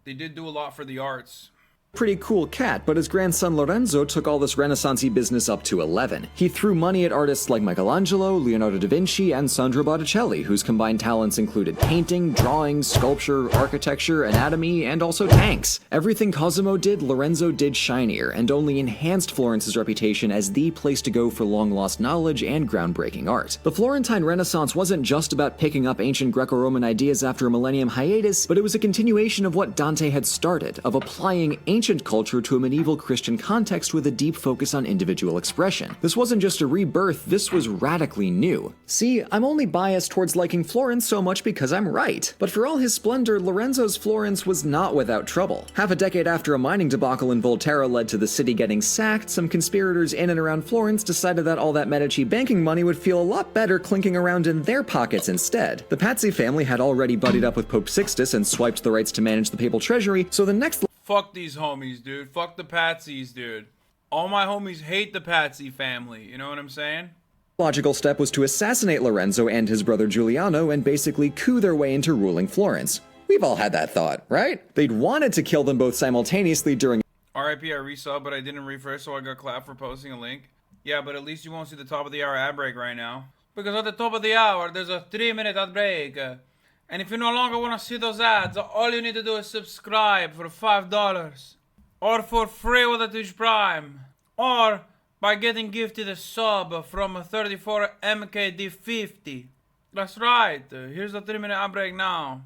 they did do a lot for the arts. pretty cool cat, but his grandson Lorenzo took all this Renaissance-y business up to 11. He threw money at artists like Michelangelo, Leonardo da Vinci, and Sandro Botticelli, whose combined talents included painting, drawing, sculpture, architecture, anatomy, and also tanks. Everything Cosimo did, Lorenzo did shinier, and only enhanced Florence's reputation as the place to go for long-lost knowledge and groundbreaking art. The Florentine Renaissance wasn't just about picking up ancient Greco-Roman ideas after a millennium hiatus, but it was a continuation of what Dante had started, of applying ancient culture to a medieval Christian context with a deep focus on individual expression. This wasn't just a rebirth, this was radically new. See, I'm only biased towards liking Florence so much because I'm right. But for all his splendor, Lorenzo's Florence was not without trouble. Half a decade after a mining debacle in Volterra led to the city getting sacked, some conspirators in and around Florence decided that all that Medici banking money would feel a lot better clinking around in their pockets instead. The Pazzi family had already buddied up with Pope Sixtus and swiped the rights to manage the papal treasury, so the next Fuck these homies, dude. Fuck the Patsies, dude. All my homies hate the Patsy family. You know what I'm saying? logical step was to assassinate Lorenzo and his brother Giuliano and basically coup their way into ruling Florence. We've all had that thought, right? They'd wanted to kill them both simultaneously during RIP, I resubbed, but I didn't refresh, so I got clapped for posting a link. Yeah, but at least you won't see the top of the hour ad break right now. Because at the top of the hour, there's a 3-minute ad break. And if you no longer want to see those ads, all you need to do is subscribe for $5. Or for free with a Twitch Prime. Or by getting gifted a sub from 34MKD50. That's right. Here's the 3-minute ad break now.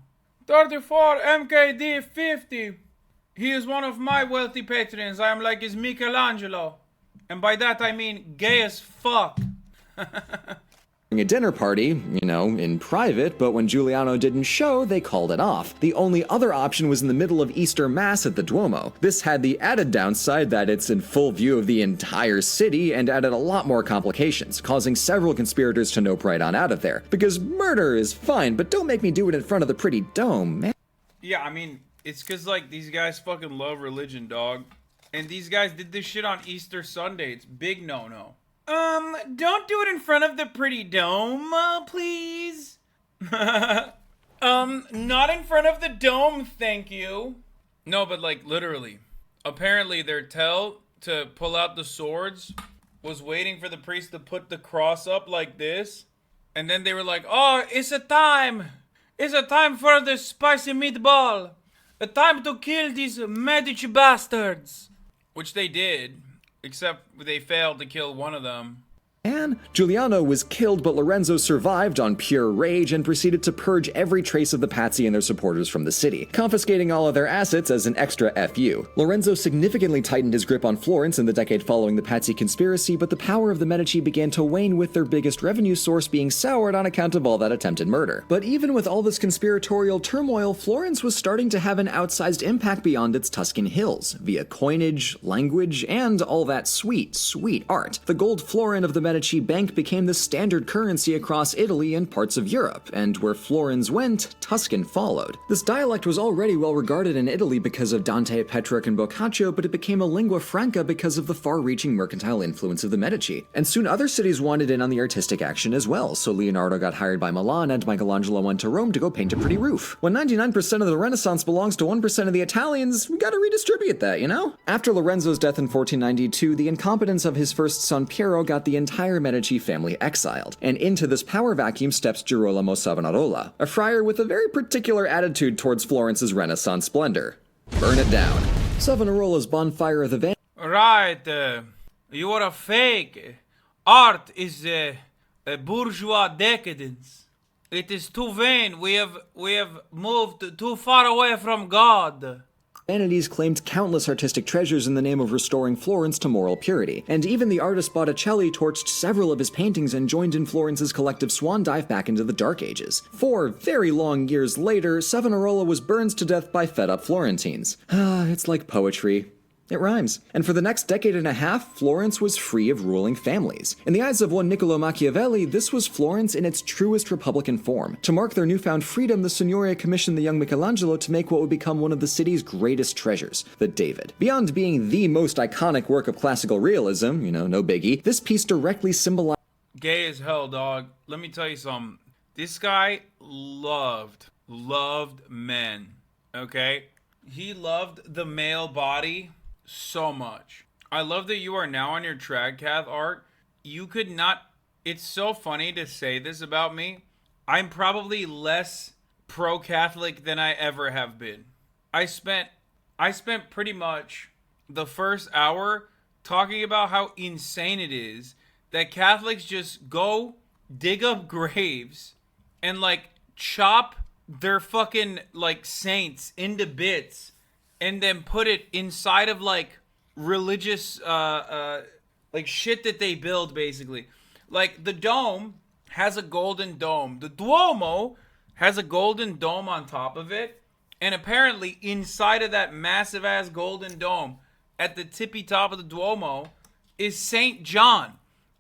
34MKD50. He is one of my wealthy patrons. I am like his Michelangelo. And by that I mean gay as fuck. a dinner party, you know, in private, but when Giuliano didn't show, they called it off. The only other option was in the middle of Easter Mass at the Duomo. This had the added downside that it's in full view of the entire city and added a lot more complications, causing several conspirators to nope right on out of there. Because murder is fine, but don't make me do it in front of the pretty dome, man. Yeah, I mean, it's because, like, these guys fucking love religion, dog. And these guys did this shit on Easter Sunday. It's big no-no. Don't do it in front of the pretty dome, please. Not in front of the dome, thank you. No, but like, literally. Apparently, their tell to pull out the swords was waiting for the priest to put the cross up like this. And then they were like, oh, it's a time. It's a time for the spicy meatball. A time to kill these Medici bastards. Which they did. Except they failed to kill one of them. And Giuliano was killed, but Lorenzo survived on pure rage and proceeded to purge every trace of the Pazzi and their supporters from the city, confiscating all of their assets as an extra FU. Lorenzo significantly tightened his grip on Florence in the decade following the Pazzi conspiracy, but the power of the Medici began to wane, with their biggest revenue source being soured on account of all that attempted murder. But even with all this conspiratorial turmoil, Florence was starting to have an outsized impact beyond its Tuscan hills, via coinage, language, and all that sweet, sweet art. The gold florin of the Medici Bank became the standard currency across Italy and parts of Europe, and where florins went, Tuscan followed. This dialect was already well regarded in Italy because of Dante, Petrarch, and Boccaccio, but it became a lingua franca because of the far-reaching mercantile influence of the Medici. And soon other cities wanted in on the artistic action as well, so Leonardo got hired by Milan and Michelangelo went to Rome to go paint a pretty roof. When 99% of the Renaissance belongs to 1% of the Italians, we gotta redistribute that, you know? After Lorenzo's death in 1492, the incompetence of his first son Piero got the entire Medici family exiled, and into this power vacuum steps Girolamo Savonarola, a friar with a very particular attitude towards Florence's Renaissance splendor. Burn it down. Savonarola's bonfire of the Van. Right. You are a fake. Art is a bourgeois decadence. It is too vain. We have moved too far away from God. Humanities claimed countless artistic treasures in the name of restoring Florence to moral purity, and even the artist Botticelli torched several of his paintings and joined in Florence's collective swan dive back into the Dark Ages. 4 very long years later, Savonarola was burned to death by fed-up Florentines. It's like poetry. It rhymes. And for the next decade and a half, Florence was free of ruling families. In the eyes of one Niccolo Machiavelli, this was Florence in its truest republican form. To mark their newfound freedom, the Signoria commissioned the young Michelangelo to make what would become one of the city's greatest treasures, the David. Beyond being the most iconic work of classical realism, no biggie, this piece directly symbolized... Gay as hell, dog. Let me tell you something. This guy loved men, okay? He loved the male body so much. I love that you are now on your Tradcath art. You could not... It's so funny to say this about me. I'm probably less pro-Catholic than I ever have been. I spent pretty much the first hour talking about how insane it is that Catholics just go dig up graves and like chop their fucking like saints into bits and then put it inside of like religious like shit that they build, basically. Like the dome has a golden dome. The Duomo has a golden dome on top of it, and apparently inside of that massive ass golden dome at the tippy top of the Duomo is Saint John.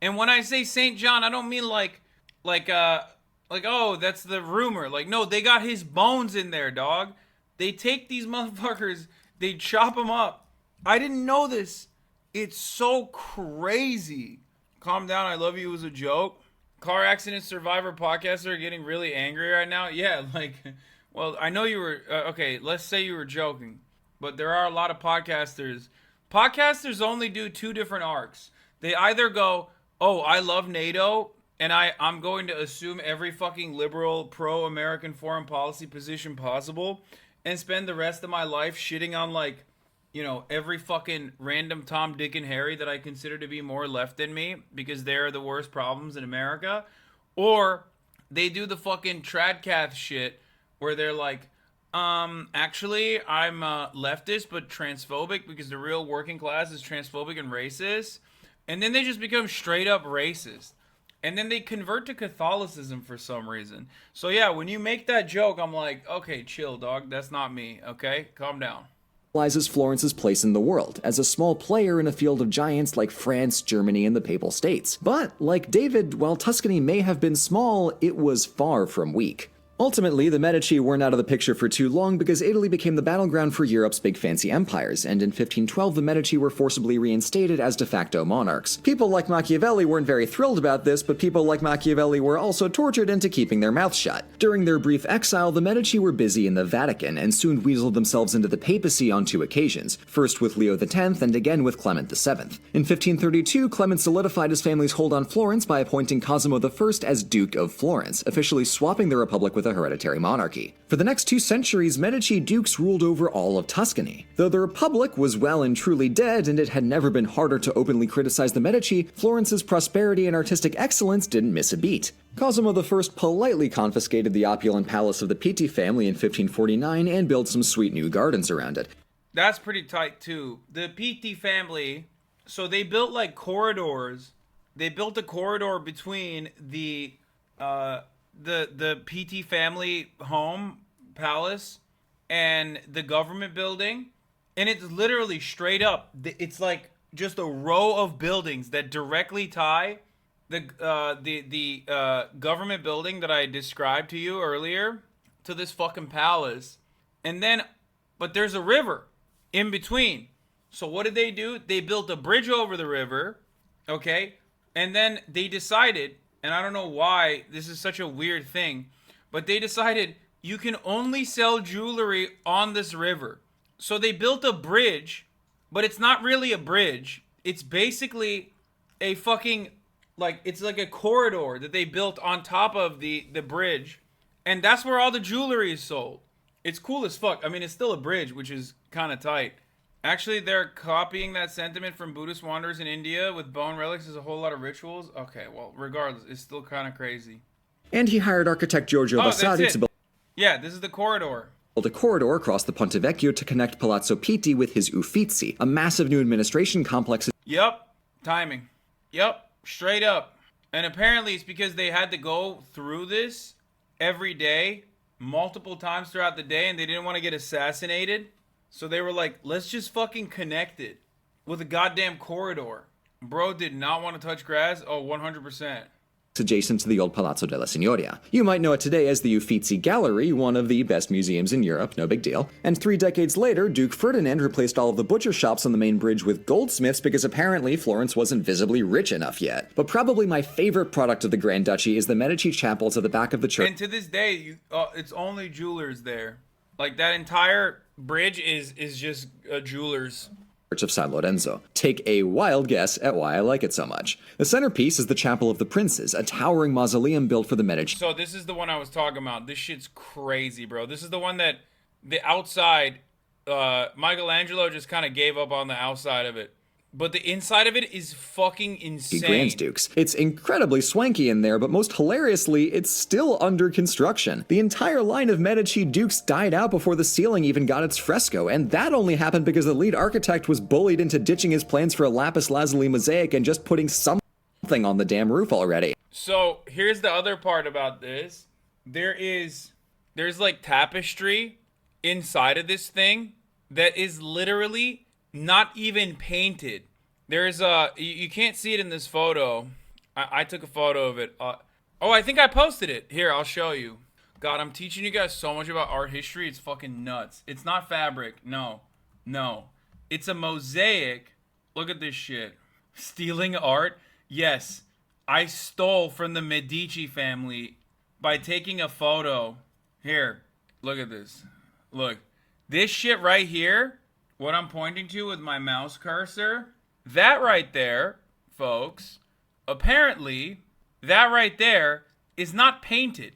And when I say Saint John, I don't mean like oh, that's the rumor. Like, no, they got his bones in there, dog. They take these motherfuckers, they chop them up. I didn't know this. It's so crazy. Calm down, I love you was a joke. Car accident survivor podcasters are getting really angry right now. Yeah, like, well, I know you were, okay, let's say you were joking. But there are a lot of podcasters. Podcasters only do 2 different arcs. They either go, oh, I love NATO, and I'm going to assume every fucking liberal, pro-American foreign policy position possible, and spend the rest of my life shitting on, like, every fucking random Tom, Dick, and Harry that I consider to be more left than me, because they're the worst problems in America. Or they do the fucking Tradcath shit, where they're like, actually, I'm leftist, but transphobic, because the real working class is transphobic and racist. And then they just become straight up racist. And then they convert to Catholicism for some reason. So yeah, when you make that joke, I'm like, okay, chill, dog. That's not me, okay? Calm down. Symbolizes Florence's place in the world, as a small player in a field of giants like France, Germany, and the Papal States. But, like David, while Tuscany may have been small, it was far from weak. Ultimately, the Medici weren't out of the picture for too long because Italy became the battleground for Europe's big fancy empires, and in 1512 the Medici were forcibly reinstated as de facto monarchs. People like Machiavelli weren't very thrilled about this, but people like Machiavelli were also tortured into keeping their mouths shut. During their brief exile, the Medici were busy in the Vatican, and soon weaseled themselves into the papacy on 2 occasions, first with Leo X and again with Clement VII. In 1532, Clement solidified his family's hold on Florence by appointing Cosimo I as Duke of Florence, officially swapping the Republic with a hereditary monarchy. For the next 2 centuries, Medici dukes ruled over all of Tuscany. Though the Republic was well and truly dead, and it had never been harder to openly criticize the Medici, Florence's prosperity and artistic excellence didn't miss a beat. Cosimo I politely confiscated the opulent palace of the Pitti family in 1549 and built some sweet new gardens around it. That's pretty tight too. The Pitti family, so they built like corridors. They built a corridor between the Pitti family home palace and the government building, and it's literally straight up. It's like just a row of buildings that directly tie the government building that I described to you earlier to this fucking palace. And then, but there's a river in between. So what did they do? They built a bridge over the river, okay? And then they decided, and I don't know why this is such a weird thing, but they decided you can only sell jewelry on this river. So they built a bridge, but it's not really a bridge. It's basically a fucking, like, it's like a corridor that they built on top of the bridge. And that's where all the jewelry is sold. It's cool as fuck. I mean, it's still a bridge, which is kind of tight. Actually, they're copying that sentiment from Buddhist wanderers in India with bone relics as a whole lot of rituals. Okay, well, regardless, it's still kind of crazy. And he hired architect Giorgio Vasari to build Yeah, this is the corridor. a corridor across the Ponte Vecchio to connect Palazzo Pitti with his Uffizi, a massive new administration complex. Yup, timing. Yup, straight up. And apparently it's because they had to go through this every day, multiple times throughout the day, and they didn't want to get assassinated. So they were like, let's just fucking connect it with a goddamn corridor. Bro did not want to touch grass. Oh, 100%. Adjacent to the old Palazzo della Signoria. You might know it today as the Uffizi Gallery, one of the best museums in Europe, no big deal. And 3 decades later, Duke Ferdinand replaced all of the butcher shops on the main bridge with goldsmiths because apparently Florence wasn't visibly rich enough yet. But probably my favorite product of the Grand Duchy is the Medici chapels at the back of the church. And to this day, it's only jewelers there. Like, that entire bridge is just a jeweler's. Of San Lorenzo. Take a wild guess at why I like it so much. The centerpiece is the Chapel of the Princes, a towering mausoleum built for the Medici. So this is the one I was talking about. This shit's crazy, bro. This is the one that the outside, Michelangelo just kind of gave up on the outside of it. But the inside of it is fucking insane. Grand Dukes. It's incredibly swanky in there, but most hilariously, it's still under construction. The entire line of Medici Dukes died out before the ceiling even got its fresco, and that only happened because the lead architect was bullied into ditching his plans for a lapis lazuli mosaic and just putting something on the damn roof already. So here's the other part about this. There's like tapestry inside of this thing that is literally not even painted. There's you can't see it in this photo. I took a photo of it. Oh, I think I posted it. Here, I'll show you. God, I'm teaching you guys so much about art history. It's fucking nuts. It's not fabric. No. It's a mosaic. Look at this shit. Stealing art? Yes. I stole from the Medici family by taking a photo. Here, look at this. Look. This shit right here, what I'm pointing to with my mouse cursor, that right there, folks, apparently, that right there is not painted.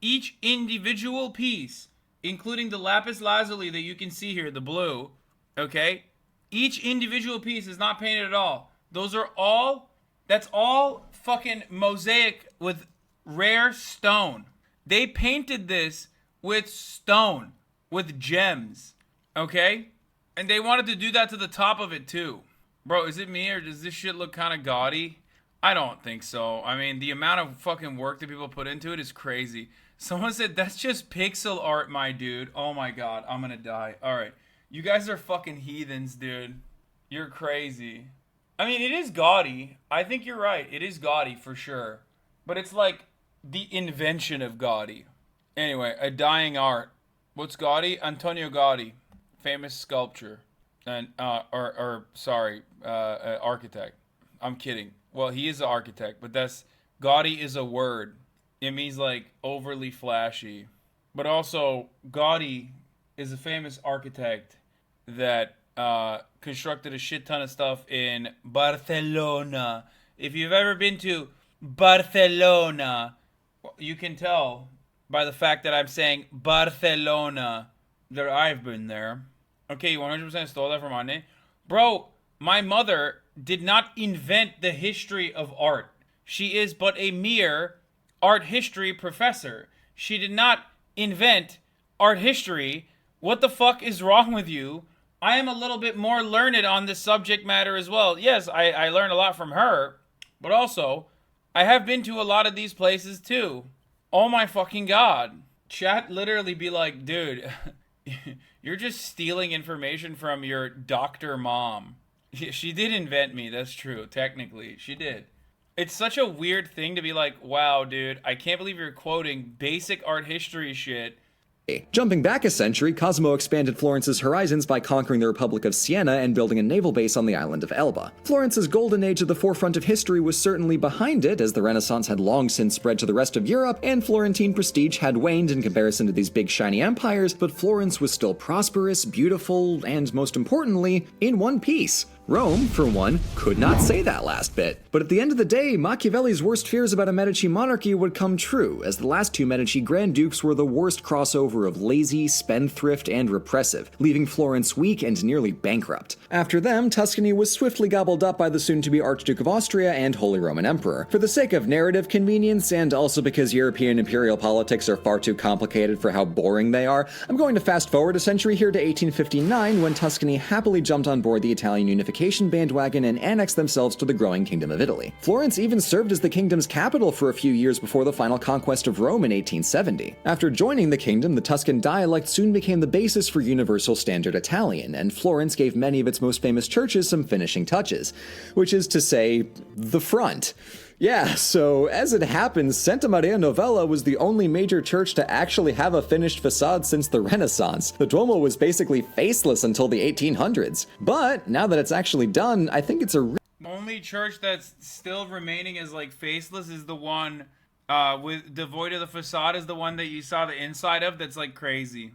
Each individual piece, including the lapis lazuli that you can see here, the blue, okay? Each individual piece is not painted at all. That's all fucking mosaic with rare stone. They painted this with stone, with gems, okay? And they wanted to do that to the top of it too. Bro, is it me or does this shit look kind of gaudy? I don't think so. I mean, the amount of fucking work that people put into it is crazy. Someone said, that's just pixel art, my dude. Oh my god, I'm gonna die. Alright. You guys are fucking heathens, dude. You're crazy. I mean, it is gaudy. I think you're right. It is gaudy for sure. But it's like the invention of gaudy. Anyway, a dying art. What's gaudy? Antonio Gaudi. Famous sculptor. And, architect. I'm kidding. Well, he is an architect, but gaudy is a word. It means like overly flashy. But also, Gaudi is a famous architect that constructed a shit ton of stuff in Barcelona. If you've ever been to Barcelona, you can tell by the fact that I'm saying Barcelona that I've been there. Okay, you 100% stole that from my name? Bro, my mother did not invent the history of art. She is but a mere art history professor. She did not invent art history. What the fuck is wrong with you? I am a little bit more learned on this subject matter as well. Yes, I learned a lot from her, but also, I have been to a lot of these places too. Oh my fucking god. Chat literally be like, dude, you're just stealing information from your doctor mom. She did invent me, that's true, technically. She did. It's such a weird thing to be like, wow, dude, I can't believe you're quoting basic art history shit. Jumping back a century, Cosimo expanded Florence's horizons by conquering the Republic of Siena and building a naval base on the island of Elba. Florence's golden age at the forefront of history was certainly behind it, as the Renaissance had long since spread to the rest of Europe, and Florentine prestige had waned in comparison to these big shiny empires, but Florence was still prosperous, beautiful, and most importantly, in one piece. Rome, for one, could not say that last bit. But at the end of the day, Machiavelli's worst fears about a Medici monarchy would come true, as the last two Medici Grand Dukes were the worst crossover of lazy, spendthrift, and repressive, leaving Florence weak and nearly bankrupt. After them, Tuscany was swiftly gobbled up by the soon-to-be Archduke of Austria and Holy Roman Emperor. For the sake of narrative convenience, and also because European imperial politics are far too complicated for how boring they are, I'm going to fast forward a century here to 1859, when Tuscany happily jumped on board the Italian unification bandwagon and annexed themselves to the growing Kingdom of Italy. Florence even served as the kingdom's capital for a few years before the final conquest of Rome in 1870. After joining the kingdom, the Tuscan dialect soon became the basis for Universal Standard Italian, and Florence gave many of its most famous churches some finishing touches, which is to say, the front. Yeah, so as it happens, Santa Maria Novella was the only major church to actually have a finished facade since the Renaissance. The Duomo was basically faceless until the 1800s. But now that it's actually done, I think it's a The only church that's still remaining as like faceless is the one with devoid of the facade, is the one that you saw the inside of. That's like crazy.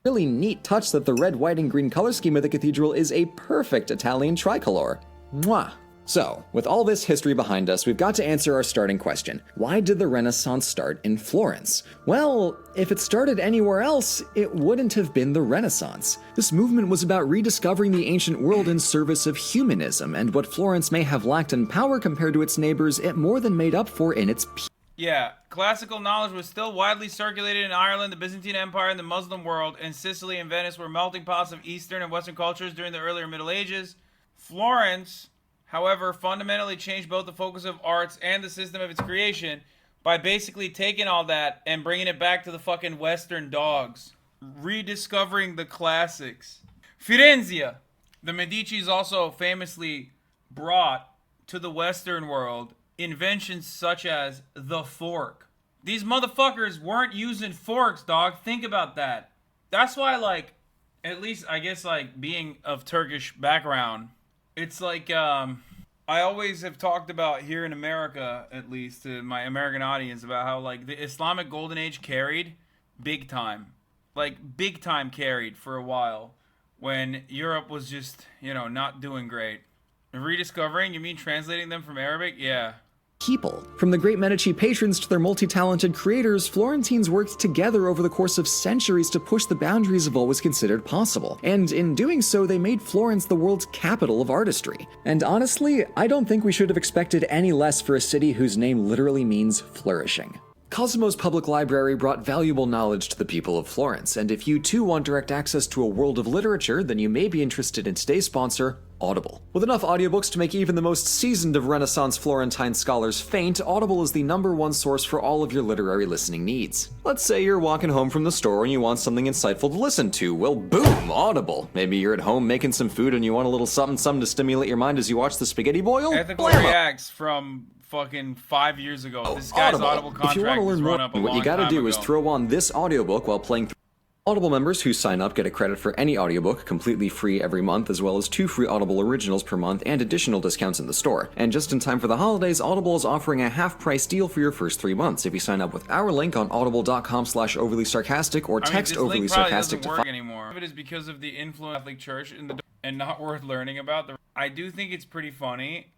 really neat touch that the red, white, and green color scheme of the cathedral is a perfect Italian tricolor. Mwah! So, with all this history behind us, we've got to answer our starting question. Why did the Renaissance start in Florence? Well, if it started anywhere else, it wouldn't have been the Renaissance. This movement was about rediscovering the ancient world in service of humanism, and what Florence may have lacked in power compared to its neighbors, it more than made up for in its peace. Yeah, classical knowledge was still widely circulated in Ireland, the Byzantine Empire, and the Muslim world, and Sicily and Venice were melting pots of Eastern and Western cultures during the earlier Middle Ages. Florence, however, fundamentally changed both the focus of arts and the system of its creation by basically taking all that and bringing it back to the fucking Western dogs. Rediscovering the classics. Firenze. The Medicis also famously brought to the Western world inventions such as the fork. These motherfuckers weren't using forks, dog. Think about that. That's why, like, at least, I guess, like, being of Turkish background, it's like, I always have talked about here in America, at least to my American audience, about how, like, the Islamic Golden Age carried big time. Like, big time carried for a while when Europe was just, you know, not doing great. Rediscovering, you mean translating them from Arabic? Yeah. People. From the great Medici patrons to their multi-talented creators, Florentines worked together over the course of centuries to push the boundaries of what was considered possible. And in doing so, they made Florence the world's capital of artistry. And honestly, I don't think we should have expected any less for a city whose name literally means flourishing. Cosimo's Public Library brought valuable knowledge to the people of Florence, and if you too want direct access to a world of literature, then you may be interested in today's sponsor, Audible. With enough audiobooks to make even the most seasoned of Renaissance Florentine scholars faint, Audible is the #1 source for all of your literary listening needs. Let's say you're walking home from the store and you want something insightful to listen to. Well, boom, Audible. Maybe you're at home making some food and you want a little something to stimulate your mind as you watch the spaghetti boil? Ethical Reacts from fucking 5 years ago. This guy's Audible contract if you want to learn more, what you gotta do is throw on this audiobook while playing through. Audible members who sign up get a credit for any audiobook completely free every month, as well as 2 free Audible originals per month and additional discounts in the store. And just in time for the holidays, Audible is offering a half-price deal for your first 3 months if you sign up with our link on audible.com/overlysarcastic or text overly sarcastic to work anymore. It is because of the influence of the Catholic Church and not worth learning about. I do think it's pretty funny.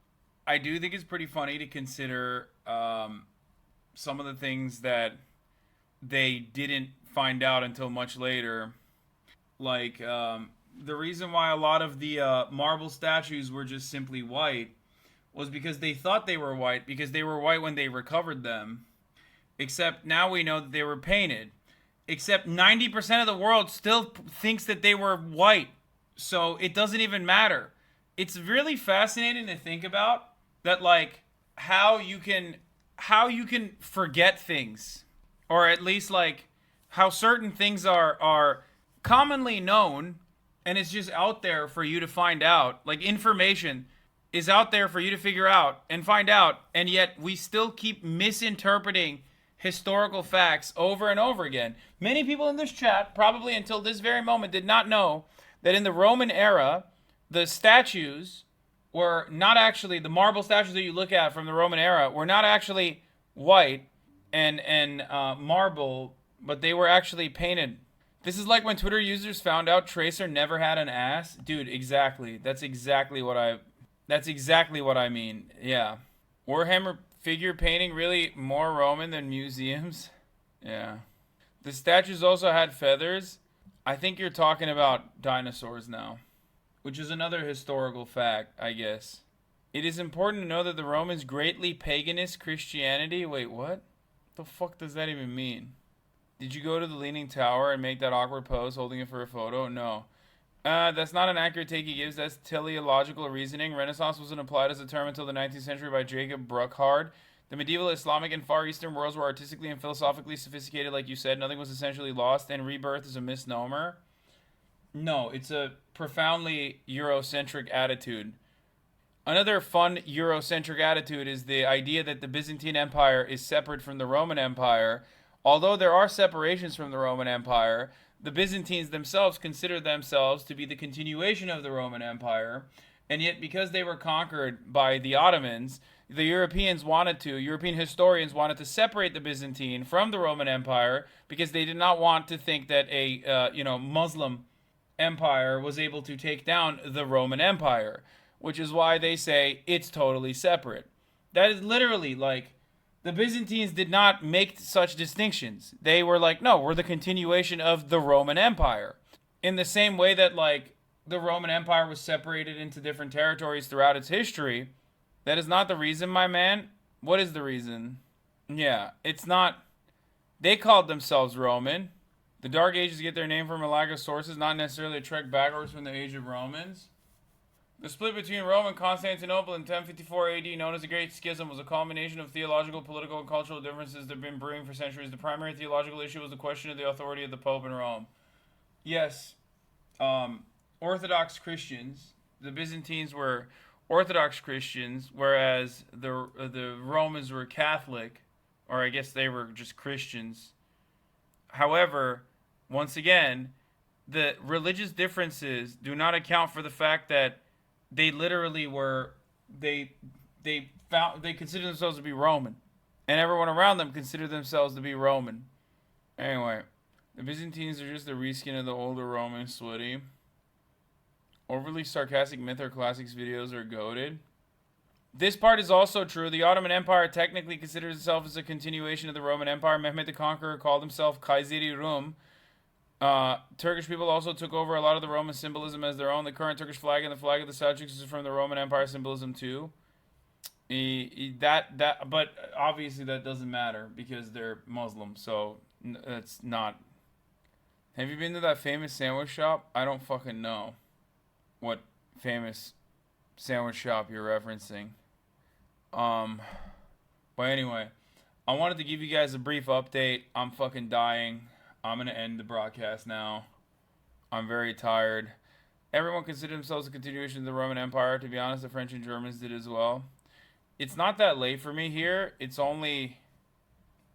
I do think it's pretty funny to consider some of the things that they didn't find out until much later. Like, the reason why a lot of the marble statues were just simply white was because they thought they were white, because they were white when they recovered them. Except now we know that they were painted. Except 90% of the world still thinks that they were white. So it doesn't even matter. It's really fascinating to think about that, like, how you can forget things, or at least like how certain things are commonly known, and it's just out there for you to find out. Like, information is out there for you to figure out and find out, and yet we still keep misinterpreting historical facts over and over again. Many people in this chat, probably until this very moment, did not know that in the Roman era, the statues were not actually, the marble statues that you look at from the Roman era were not actually white and marble, but they were actually painted This is like when Twitter users found out Tracer never had an ass. Dude, exactly. That's exactly what I mean. Yeah. Warhammer figure painting really more Roman than museums? Yeah. The statues also had feathers. I think you're talking about dinosaurs now, which is another historical fact, I guess. It is important to know that the Romans greatly paganist Christianity. Wait, what? The fuck does that even mean? Did you go to the Leaning Tower and make that awkward pose holding it for a photo? No. That's not an accurate take he gives. That's teleological reasoning. Renaissance wasn't applied as a term until the 19th century by Jacob Bruckhard. The medieval Islamic and Far Eastern worlds were artistically and philosophically sophisticated, like you said. Nothing was essentially lost, and rebirth is a misnomer. No, it's a profoundly Eurocentric attitude. Another fun Eurocentric attitude is the idea that the Byzantine Empire is separate from the Roman Empire. Although there are separations from the Roman Empire, the Byzantines themselves consider themselves to be the continuation of the Roman Empire, and yet because they were conquered by the Ottomans, the European historians wanted to separate the Byzantine from the Roman Empire because they did not want to think that a Muslim empire was able to take down the Roman Empire, which is why they say it's totally separate. That is literally like, the Byzantines did not make such distinctions. They were like, no, we're the continuation of the Roman Empire. In the same way that, like, the Roman Empire was separated into different territories throughout its history, that is not the reason, my man. What is the reason? Yeah, it's not. They called themselves Roman. The Dark Ages get their name from a lack of sources, not necessarily a trek backwards from the age of Romans. The split between Rome and Constantinople in 1054 AD, known as the Great Schism, was a culmination of theological, political, and cultural differences that have been brewing for centuries. The primary theological issue was the question of the authority of the Pope in Rome. Yes, Orthodox Christians, the Byzantines were Orthodox Christians, whereas the Romans were Catholic, or I guess they were just Christians. However, once again, the religious differences do not account for the fact that they literally were, they considered themselves to be Roman. And everyone around them considered themselves to be Roman. Anyway, the Byzantines are just the reskin of the older Roman Switty. Overly sarcastic myth or classics videos are goated. This part is also true. The Ottoman Empire technically considers itself as a continuation of the Roman Empire. Mehmet the Conqueror called himself Kayseri Rum. Turkish people also took over a lot of the Roman symbolism as their own. The current Turkish flag and the flag of the Seljuks is from the Roman Empire symbolism too. But obviously that doesn't matter because they're Muslim, so that's not. Have you been to that famous sandwich shop? I don't fucking know what famous sandwich shop you're referencing. But anyway, I wanted to give you guys a brief update. I'm fucking dying. I'm going to end the broadcast now. I'm very tired. Everyone considered themselves a continuation of the Roman Empire. To be honest, the French and Germans did as well. It's not that late for me here. It's only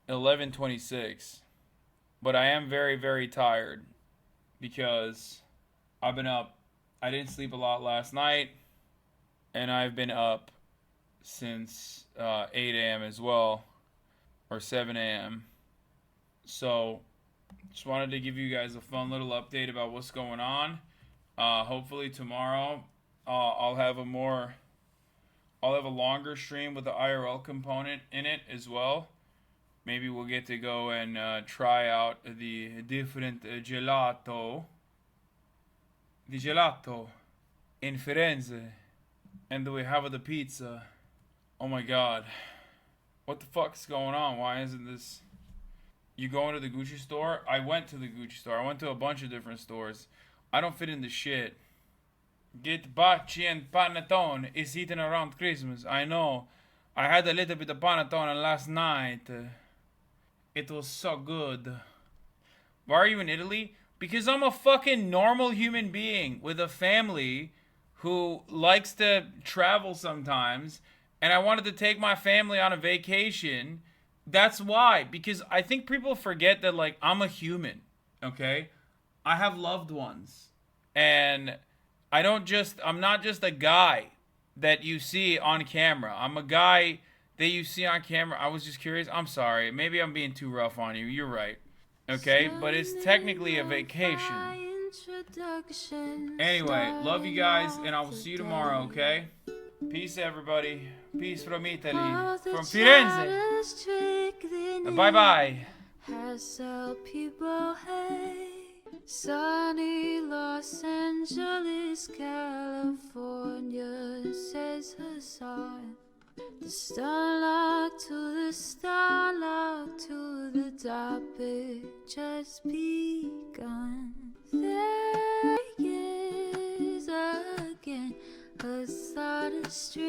11:26. But I am very, very tired because I've been up. I didn't sleep a lot last night. And I've been up since 8 a.m. as well. Or 7 a.m. So just wanted to give you guys a fun little update about what's going on. Hopefully tomorrow I'll have a longer stream with the IRL component in it as well. Maybe we'll get to go and try out the different gelato. The gelato in Firenze. And we have the pizza. Oh my god. What the fuck's going on? Why isn't this... You going to the Gucci store? I went to the Gucci store. I went to a bunch of different stores. I don't fit in the shit. Get baci and panettone is eaten around Christmas. I know. I had a little bit of panettone last night. It was so good. Why are you in Italy? Because I'm a fucking normal human being with a family who likes to travel sometimes. And I wanted to take my family on a vacation. That's why, because I think people forget that, like, I'm a human, okay? I have loved ones, and I'm not just a guy that you see on camera. I'm a guy that you see on camera. I was just curious. I'm sorry. Maybe I'm being too rough on you. You're right. Okay, but it's technically a vacation. Anyway, love you guys, and I will see you tomorrow, okay? Peace, everybody. Peace from Italy. From Firenze. Bye-bye. Sunny Los Angeles, California, says Hasan. The starlight to the topic just begun. There he is again, Hasan, a street.